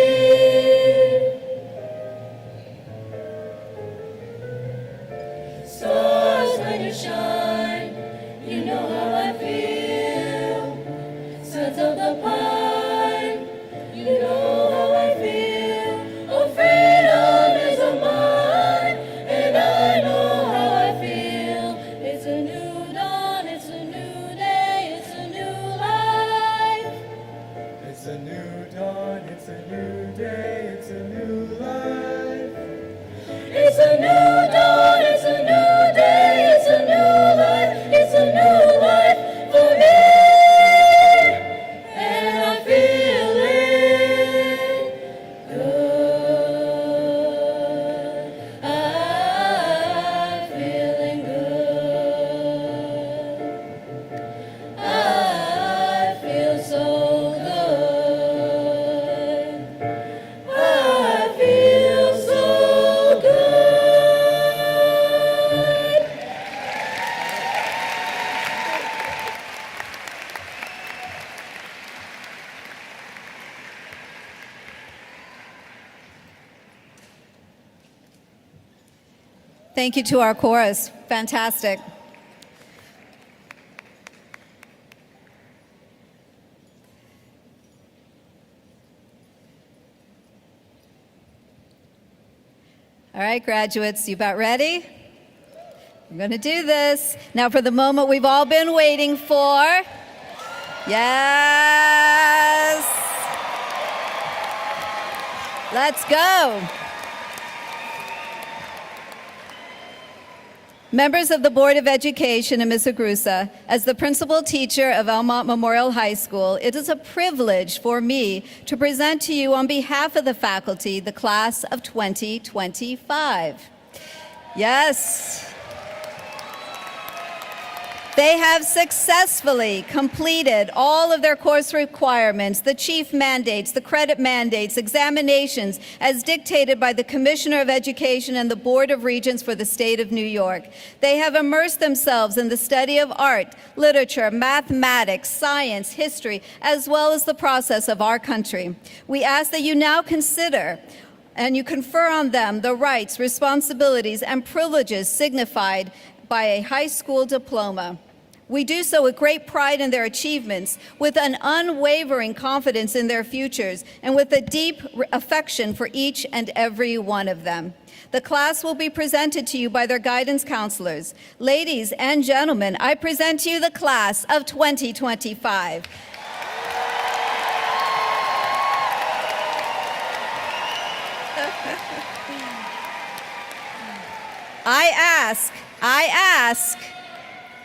It's a new day, it's a new life. It's a new dawn, it's a new day, it's a new life, it's a new life for me. And I'm feeling good. I'm feeling good. I feel so good. I feel so good. Thank you to our chorus. Fantastic. All right, graduates, you about ready? We're going to do this. Now for the moment we've all been waiting for. Yes. Let's go. Members of the Board of Education and Ms. Agrusa, as the principal teacher of Elmont Memorial High School, it is a privilege for me to present to you on behalf of the faculty the class of 2025. Yes. They have successfully completed all of their course requirements, the chief mandates, the credit mandates, examinations, as dictated by the Commissioner of Education and the Board of Regents for the state of New York. They have immersed themselves in the study of art, literature, mathematics, science, history, as well as the process of our country. We ask that you now consider and you confer on them the rights, responsibilities, and privileges signified by a high school diploma. We do so with great pride in their achievements, with an unwavering confidence in their futures, and with a deep affection for each and every one of them. The class will be presented to you by their guidance counselors. Ladies and gentlemen, I present to you the class of 2025.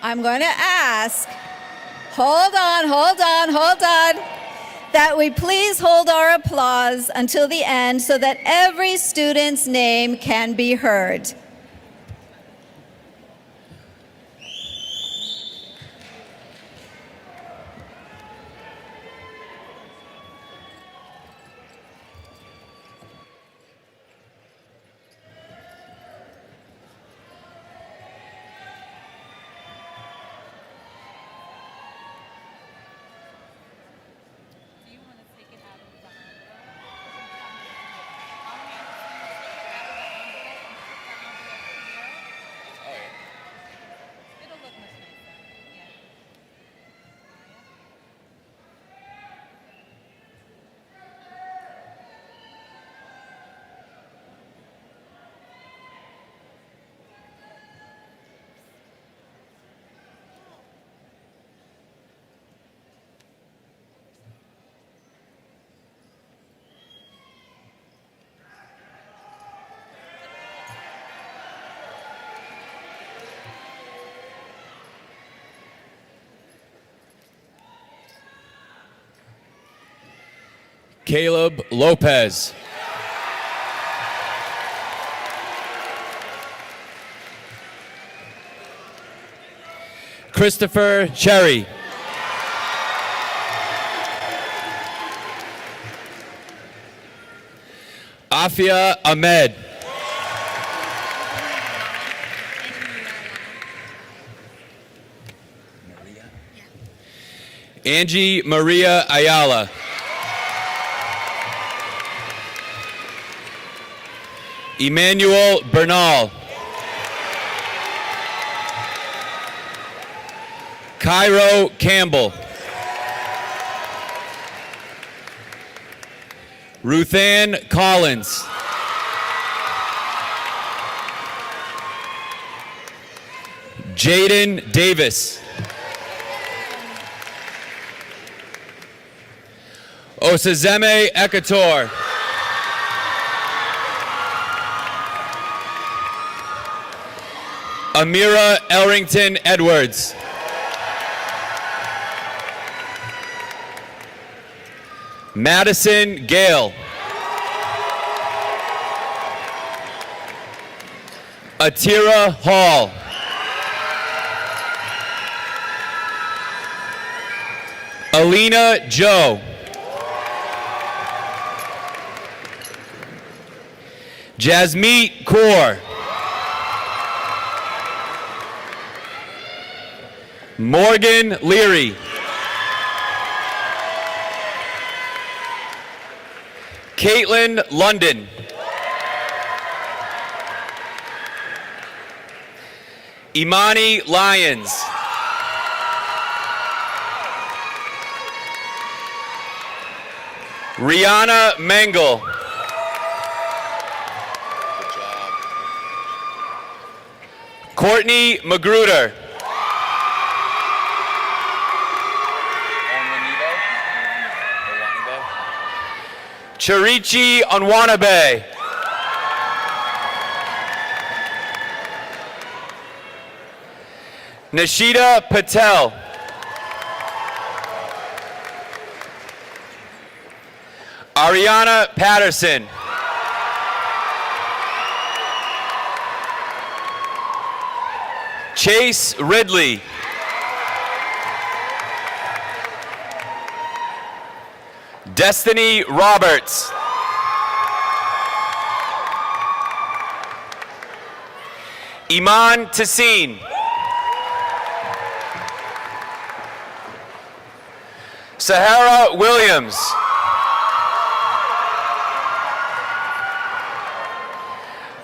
I'm going to ask, hold on, that we please hold our applause until the end so that every student's name can be heard. Caleb Lopez. Christopher Cherry. Afia Ahmed. Angie Maria Ayala. Emmanuel Bernal. Cairo Campbell. Ruthann Collins. Jaden Davis. Osazeme Ekator. Amira Elrington Edwards. Madison Gale. Atira Hall. Alina Joe. Jasmeet Kaur. Morgan Leary. Caitlin London. Imani Lyons. Rihanna Mangle. Courtney Magruder. Chirichi Onwanabe. Nishita Patel. Ariana Patterson. Chase Ridley. Destiny Roberts. Iman Tassin. Sahara Williams.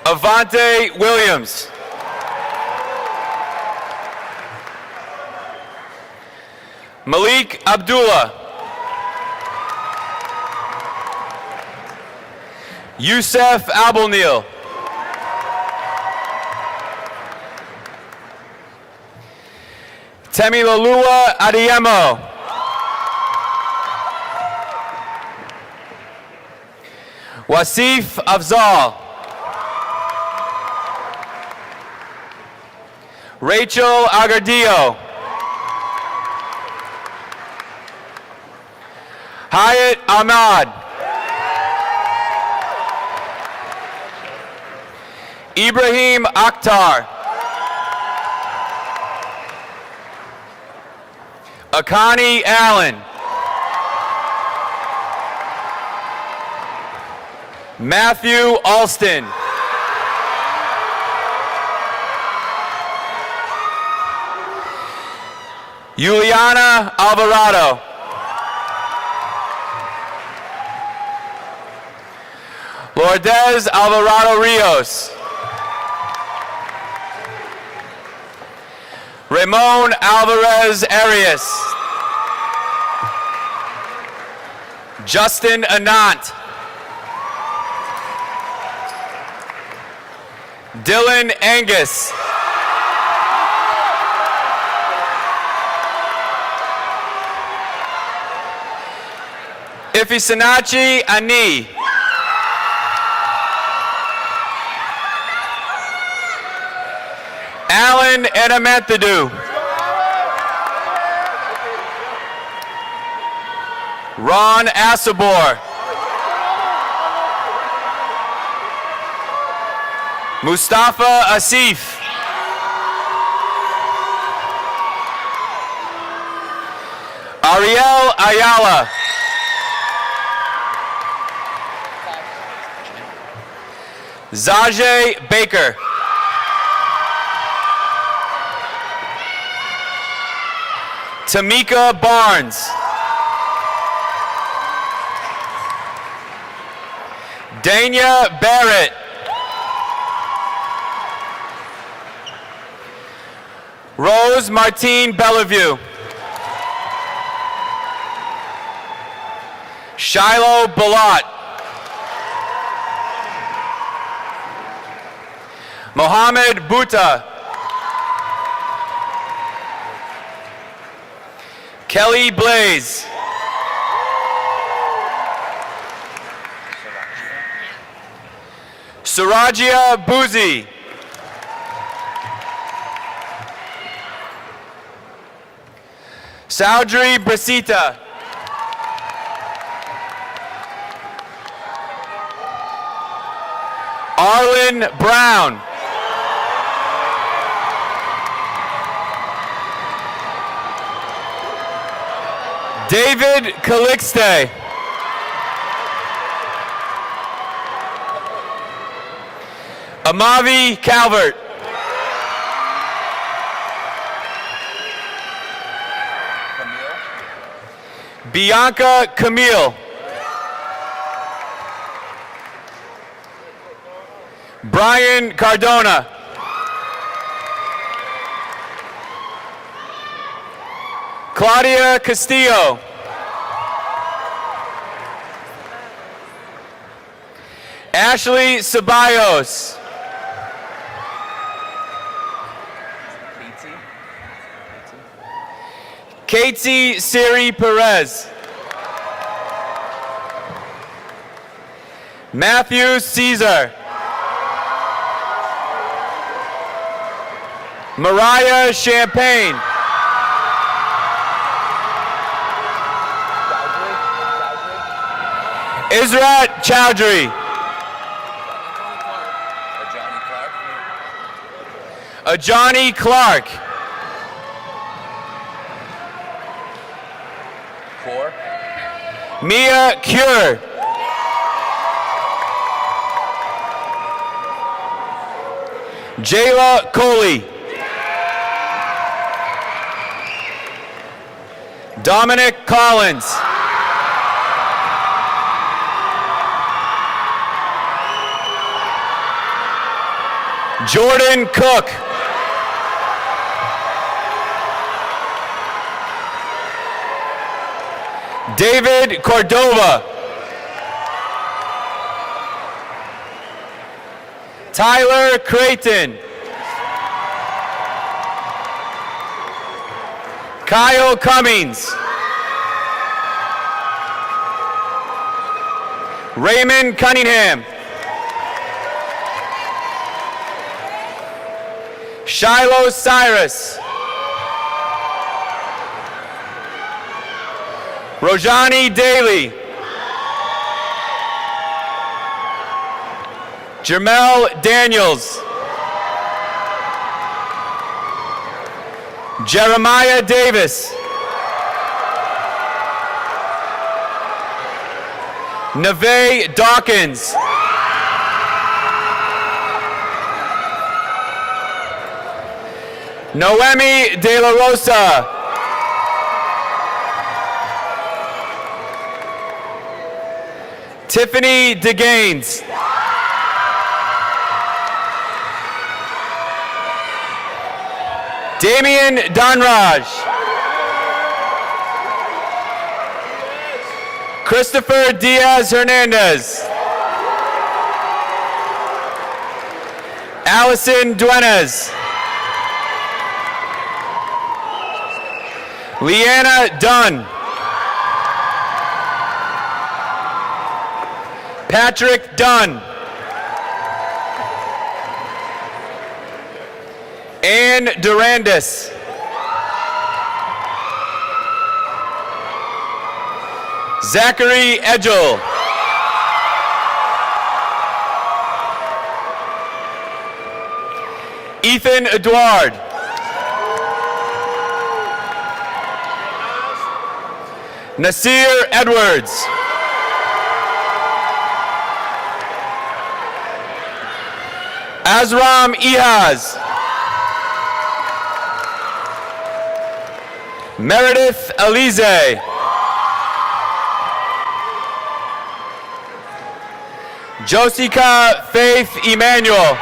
Avante Williams. Malik Abdullah. Youssef Abelneal. Temilalua Adiemo. Wasif Afzal. Rachel Agardillo. Hyatt Ahmad. Ibrahim Akhtar. Akani Allen. Matthew Alston. Juliana Alvarado. Lourdes Alvarado Rios. Ramon Alvarez Arias. Justin Anant. Dylan Angus. Ifisanachi Ani. Alan Edamanthadu. Ron Asabor. Mustafa Asif. Ariel Ayala. Zajay Baker. Tamika Barnes. Dania Barrett. Rose Martine Bellevue. Shiloh Balat. Mohammed Bhuta. Kelly Blaze. Surajia Buzi. Saudri Brasita. Arlen Brown. David Calixte. Amavi Calvert. Bianca Camille. Brian Cardona. Claudia Castillo. Ashley Ceballos. Katie Siri Perez. Matthew Caesar. Mariah Champagne. Israt Chowdhury. Ajani Clark. Mia Cure. Jayla Coley. Dominic Collins. Jordan Cook. David Cordova. Tyler Creighton. Kyle Cummings. Raymond Cunningham. Shiloh Cyrus. Rojani Daly. Jermel Daniels. Jeremiah Davis. Neve Dawkins. Noemi De La Rosa. Tiffany DeGaines. Damian Donraj. Christopher Diaz Hernandez. Allison Duenas. Leanna Dunn. Patrick Dunn. Ann Durandis. Zachary Edgel. Ethan Edouard. Nasir Edwards. Azram Ihaz. Meredith Alize. Josica Faith Emmanuel.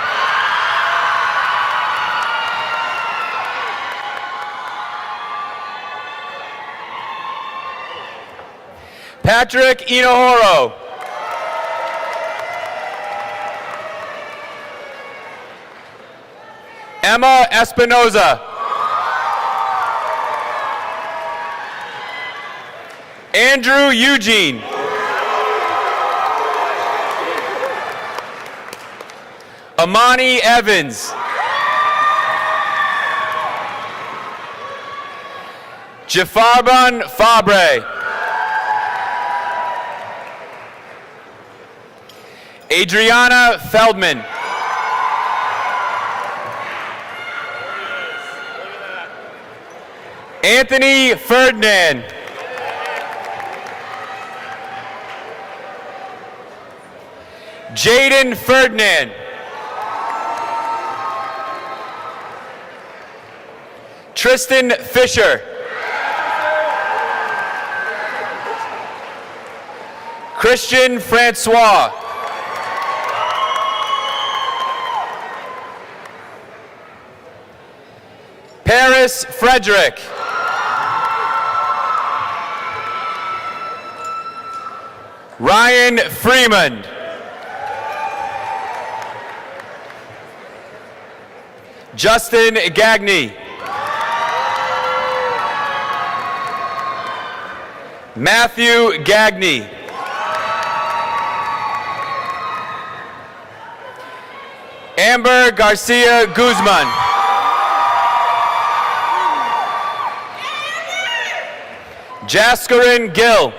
Patrick Inohoro. Emma Espinoza. Andrew Eugene. Amani Evans. Jafarban Fabre. Adriana Feldman. Anthony Ferdinand. Jaden Ferdinand. Tristan Fisher. Christian Francois. Paris Frederick. Ryan Freeman. Justin Gagney. Matthew Gagney. Amber Garcia Guzman. Jaskarin Gill.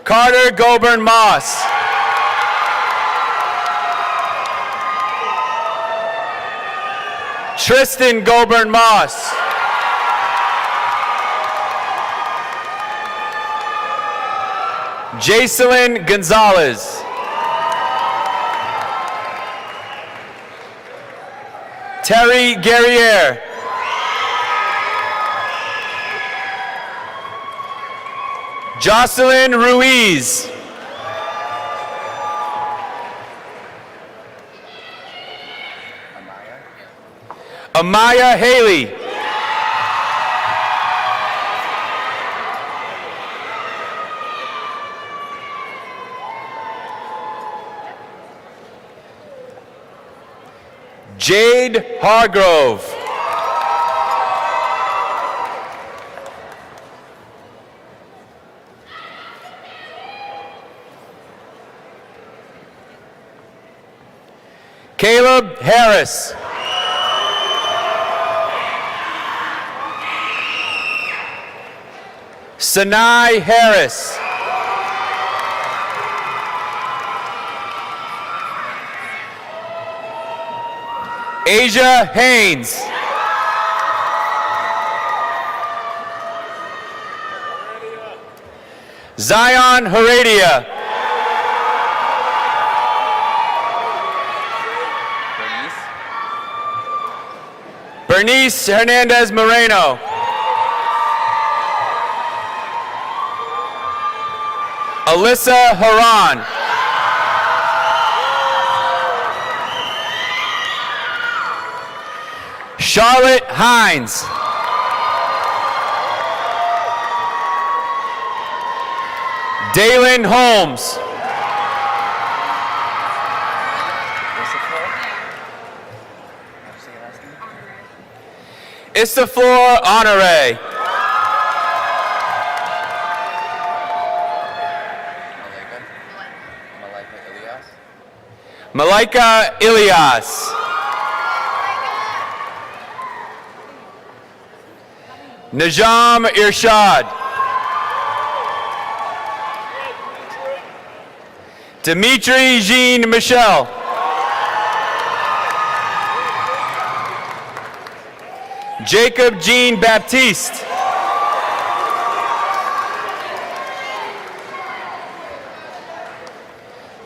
Carter Goburn Moss. Tristan Goburn Moss. Jacelyn Gonzalez. Terry Guerriere. Jocelyn Ruiz. Amaya Haley. Jade Hargrove. Caleb Harris. Sanai Harris. Asia Haynes. Zion Heredia. Bernice Hernandez Moreno. Alyssa Haran. Charlotte Hines. Dalen Holmes. Istafor Honore. Malaika Ilias. Najam Irshad. Dimitri Jean Michel. Jacob Jean Baptiste.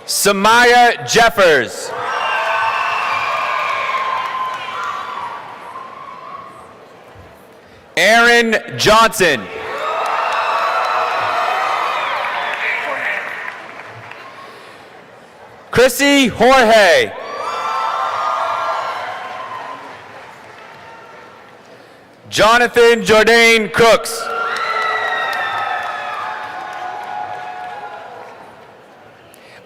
Samaya Jeffers. Aaron Johnson. Chrissy Jorge. Jonathan Jourdain Crooks.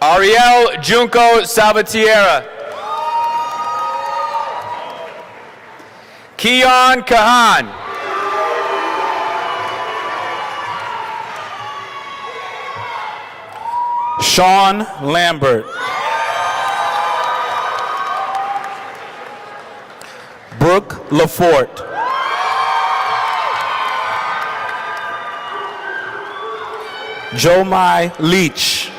Ariel Junco Salvatierra. Keon Kahan. Sean Lambert. Brooke Lafort. Jomai Leach.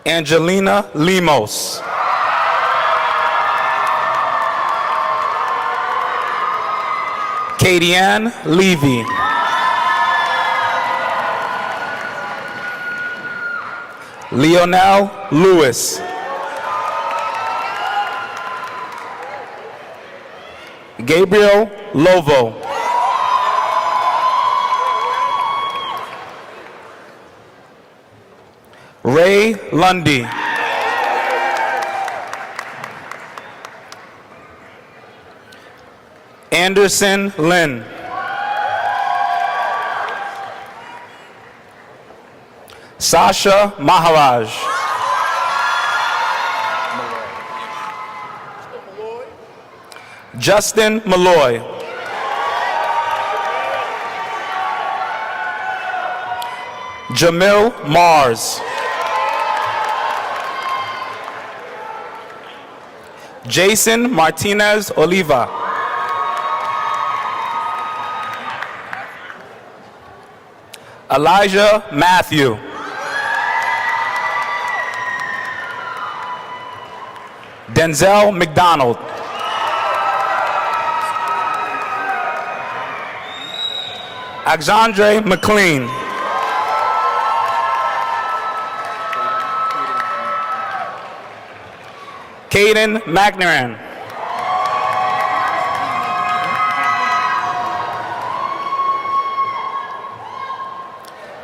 Angelina Limos. Kadianne Levy. Leonel Lewis. Gabriel Lovo. Ray Lundy. Anderson Lynn. Sasha Maharaj. Justin Malloy. Jamil Mars. Jason Martinez Oliva. Elijah Matthew. Denzel McDonald. Alexandre McLean. Caden McNaran.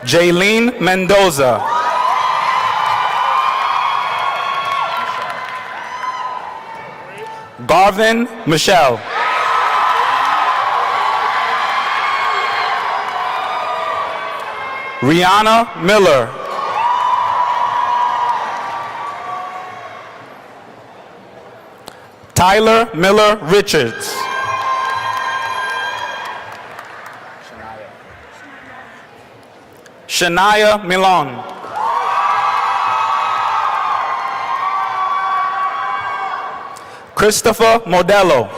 Jaylene Mendoza. Garvin Michelle. Rihanna Miller. Tyler Miller Richards. Shania Milon. Christopher Modello.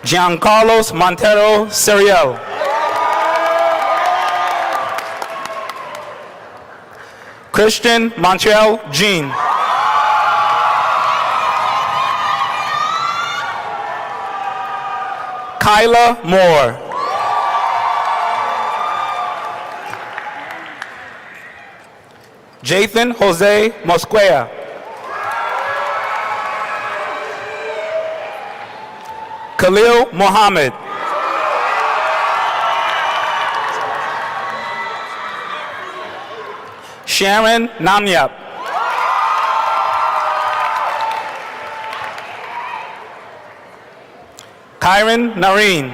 Giancarlos Montero Seriel. Christian Montreal Jean. Kyla Moore. Jathan Jose Mosquea. Khalil Mohammed. Sharon Namyap. Kyron Nareen.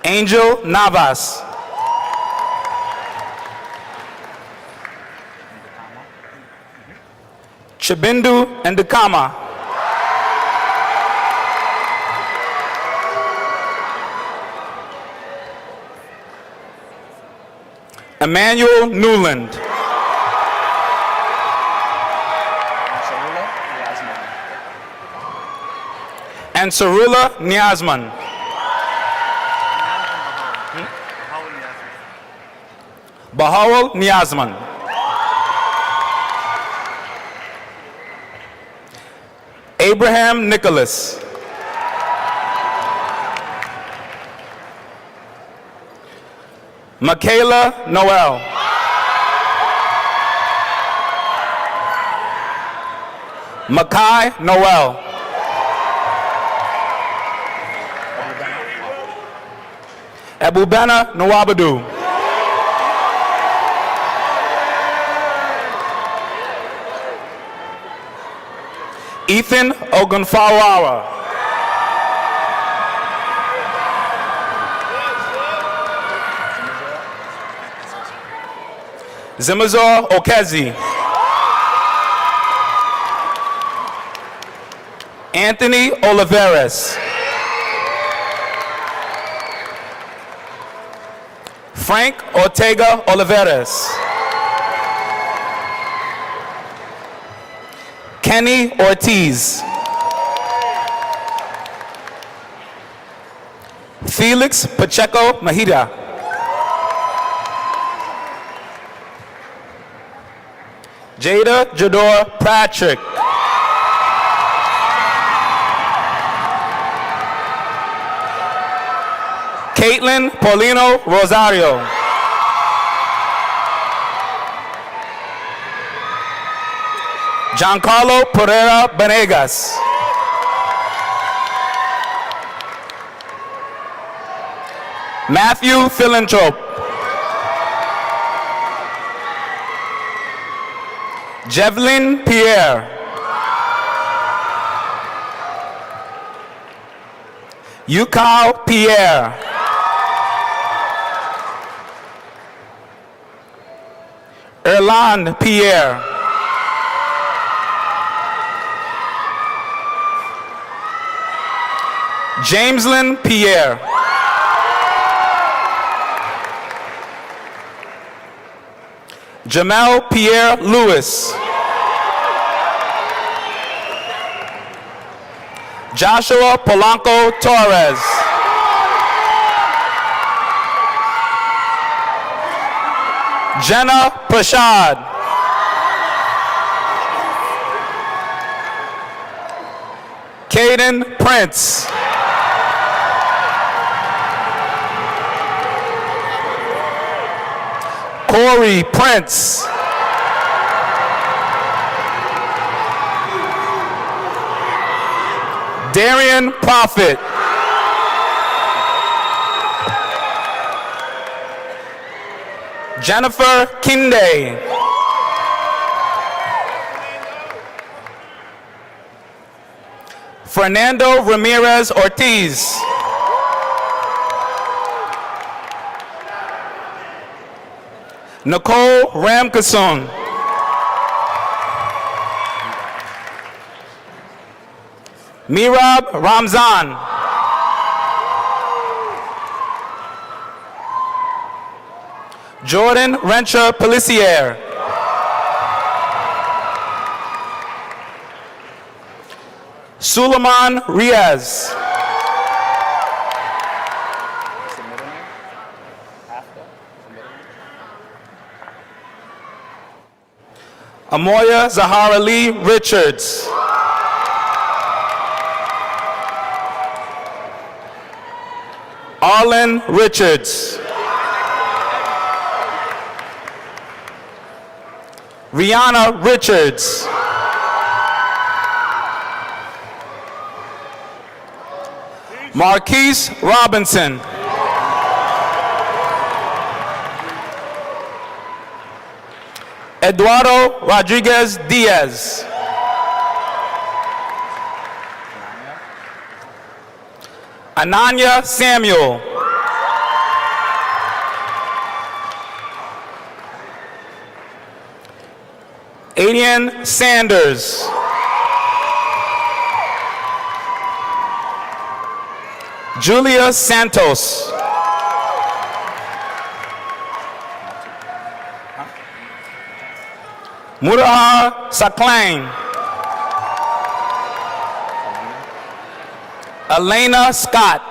Angel Navas. Chabindu Ndakama. Emmanuel Newland. And Sarula Niazman. Bahawal Niazman. Abraham Nicholas. Michaela Noel. Makai Noel. Abubena Nawabadu. Ethan Ogunfawawa. Zimazor Okezi. Anthony Oliveras. Frank Ortega Oliveras. Kenny Ortiz. Felix Pacheco Mahida. Jada Jador Patrick. Caitlin Paulino Rosario. Giancarlo Pereira Benegas. Matthew Philanthrope. Jevelyn Pierre. Yukao Pierre. Erland Pierre. Jameslyn Pierre. Jamel Pierre Lewis. Joshua Polanco Torres. Jenna Prashad. Caden Prince. Corey Prince. Darian Prophet. Jennifer Kinde. Fernando Ramirez Ortiz. Nicole Ramkason. Mirab Ramzan. Jordan Rencher Pellissier. Suleiman Riaz. Amoya Zahara Lee Richards. Arlen Richards. Rihanna Richards. Marquise Robinson. Eduardo Rodriguez Diaz. Ananya Samuel. Adian Sanders. Julia Santos. Murahar Saklang. Elena Scott.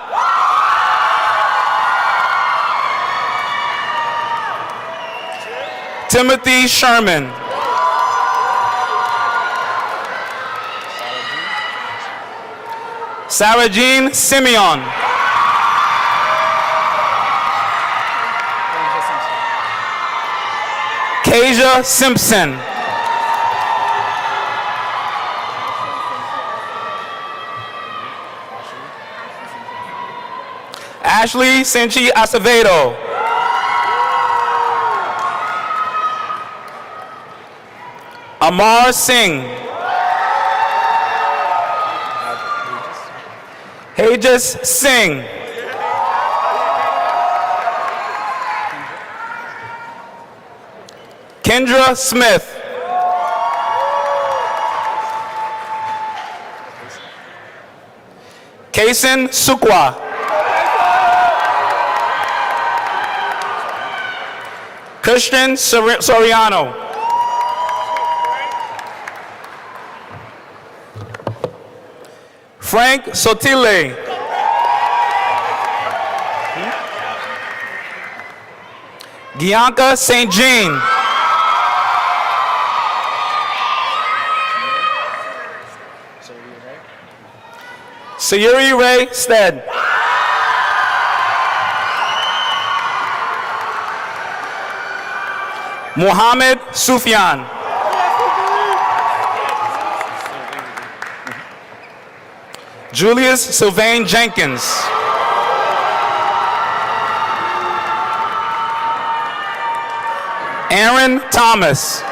Timothy Sherman. Sarah Jean Simeon. Kasia Simpson. Ashley Senchi Acevedo. Amar Singh. Hajas Singh. Kendra Smith. Kason Sukwa. Christian Soriano. Frank Sotile. Gianca St. Jean. Sayuri Ray Stead. Mohammed Sufyan. Julius Sylvain Jenkins. Aaron Thomas.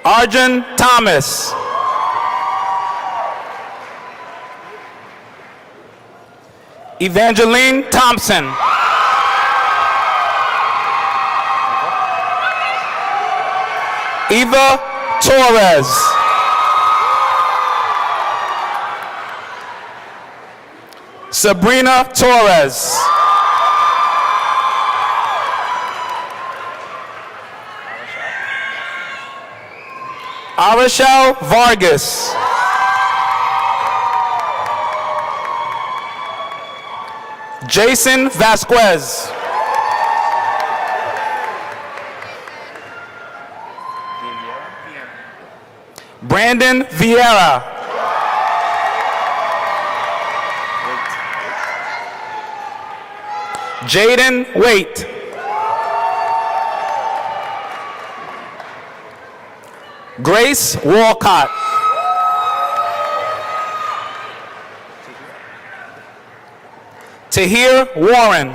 Arjun Thomas. Evangeline Thompson. Eva Torres. Sabrina Torres. Arashel Vargas. Jason Vasquez. Brandon Vieira. Jaden Waite. Grace Walcott. Tahir Warren.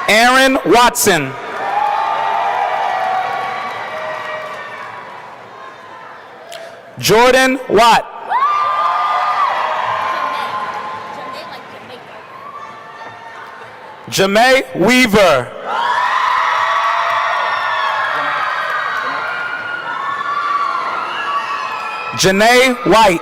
Aaron Watson. Jordan Watt. Jamae Weaver. Janae White.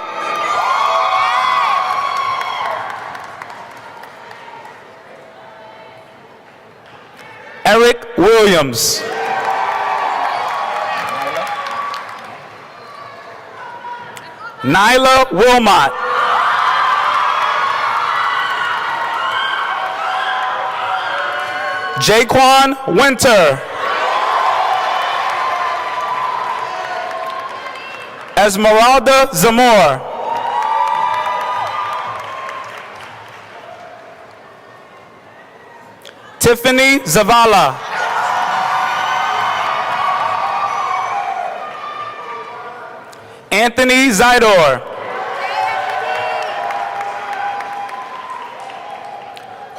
Eric Williams. Nyla Wilmot. Jaquan Winter. Esmeralda Zamora. Tiffany Zavala. Anthony Zidor.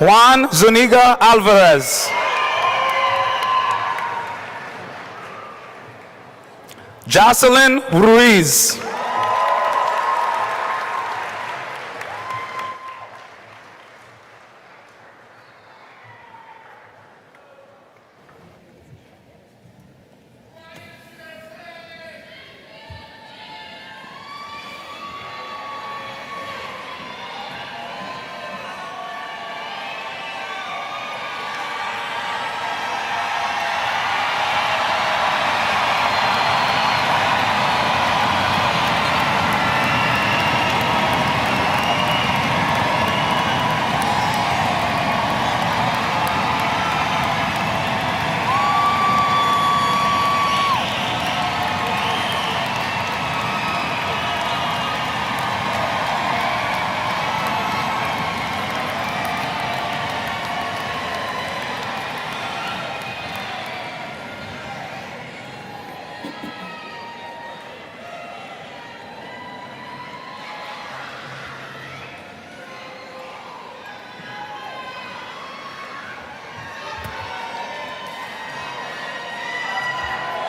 Juan Zuniga Alvarez. Jocelyn Ruiz.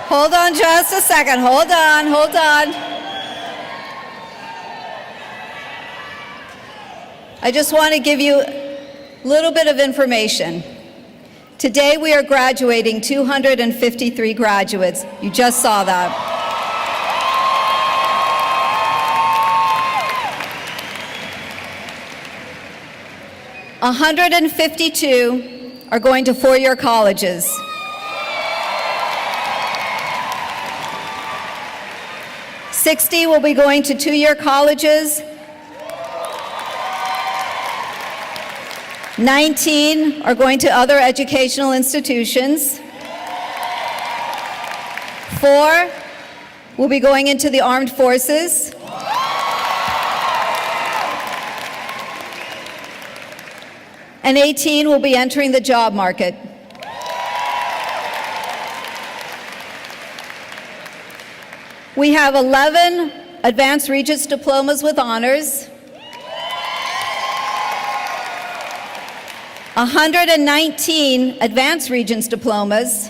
Hold on just a second. Hold on, hold on. I just want to give you a little bit of information. Today we are graduating 253 graduates. You just saw that. 152 are going to four-year colleges. 60 will be going to two-year colleges. 19 are going to other educational institutions. 4 will be going into the armed forces. And 18 will be entering the job market. We have 11 advanced Regents diplomas with honors, 119 advanced Regents diplomas,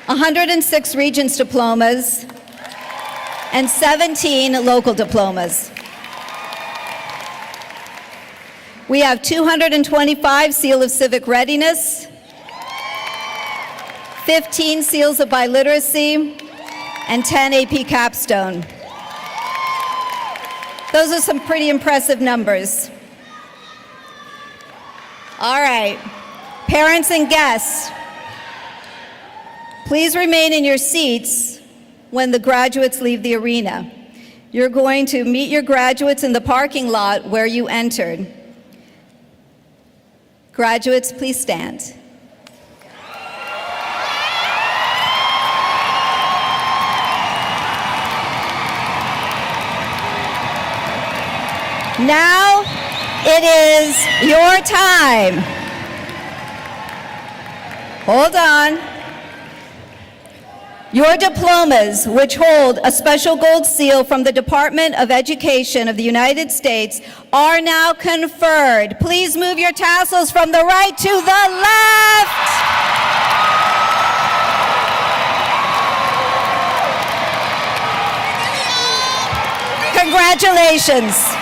106 Regents diplomas, and 17 local diplomas. We have 225 Seal of Civic Readiness, 15 Seals of Biliteracy, and 10 AP Capstone. Those are some pretty impressive numbers. All right, parents and guests, please remain in your seats when the graduates leave the arena. You're going to meet your graduates in the parking lot where you entered. Graduates, please stand. Now it is your time. Hold on. Your diplomas, which hold a special gold seal from the Department of Education of the United States, are now conferred. Please move your tassels from the right to the left. Congratulations.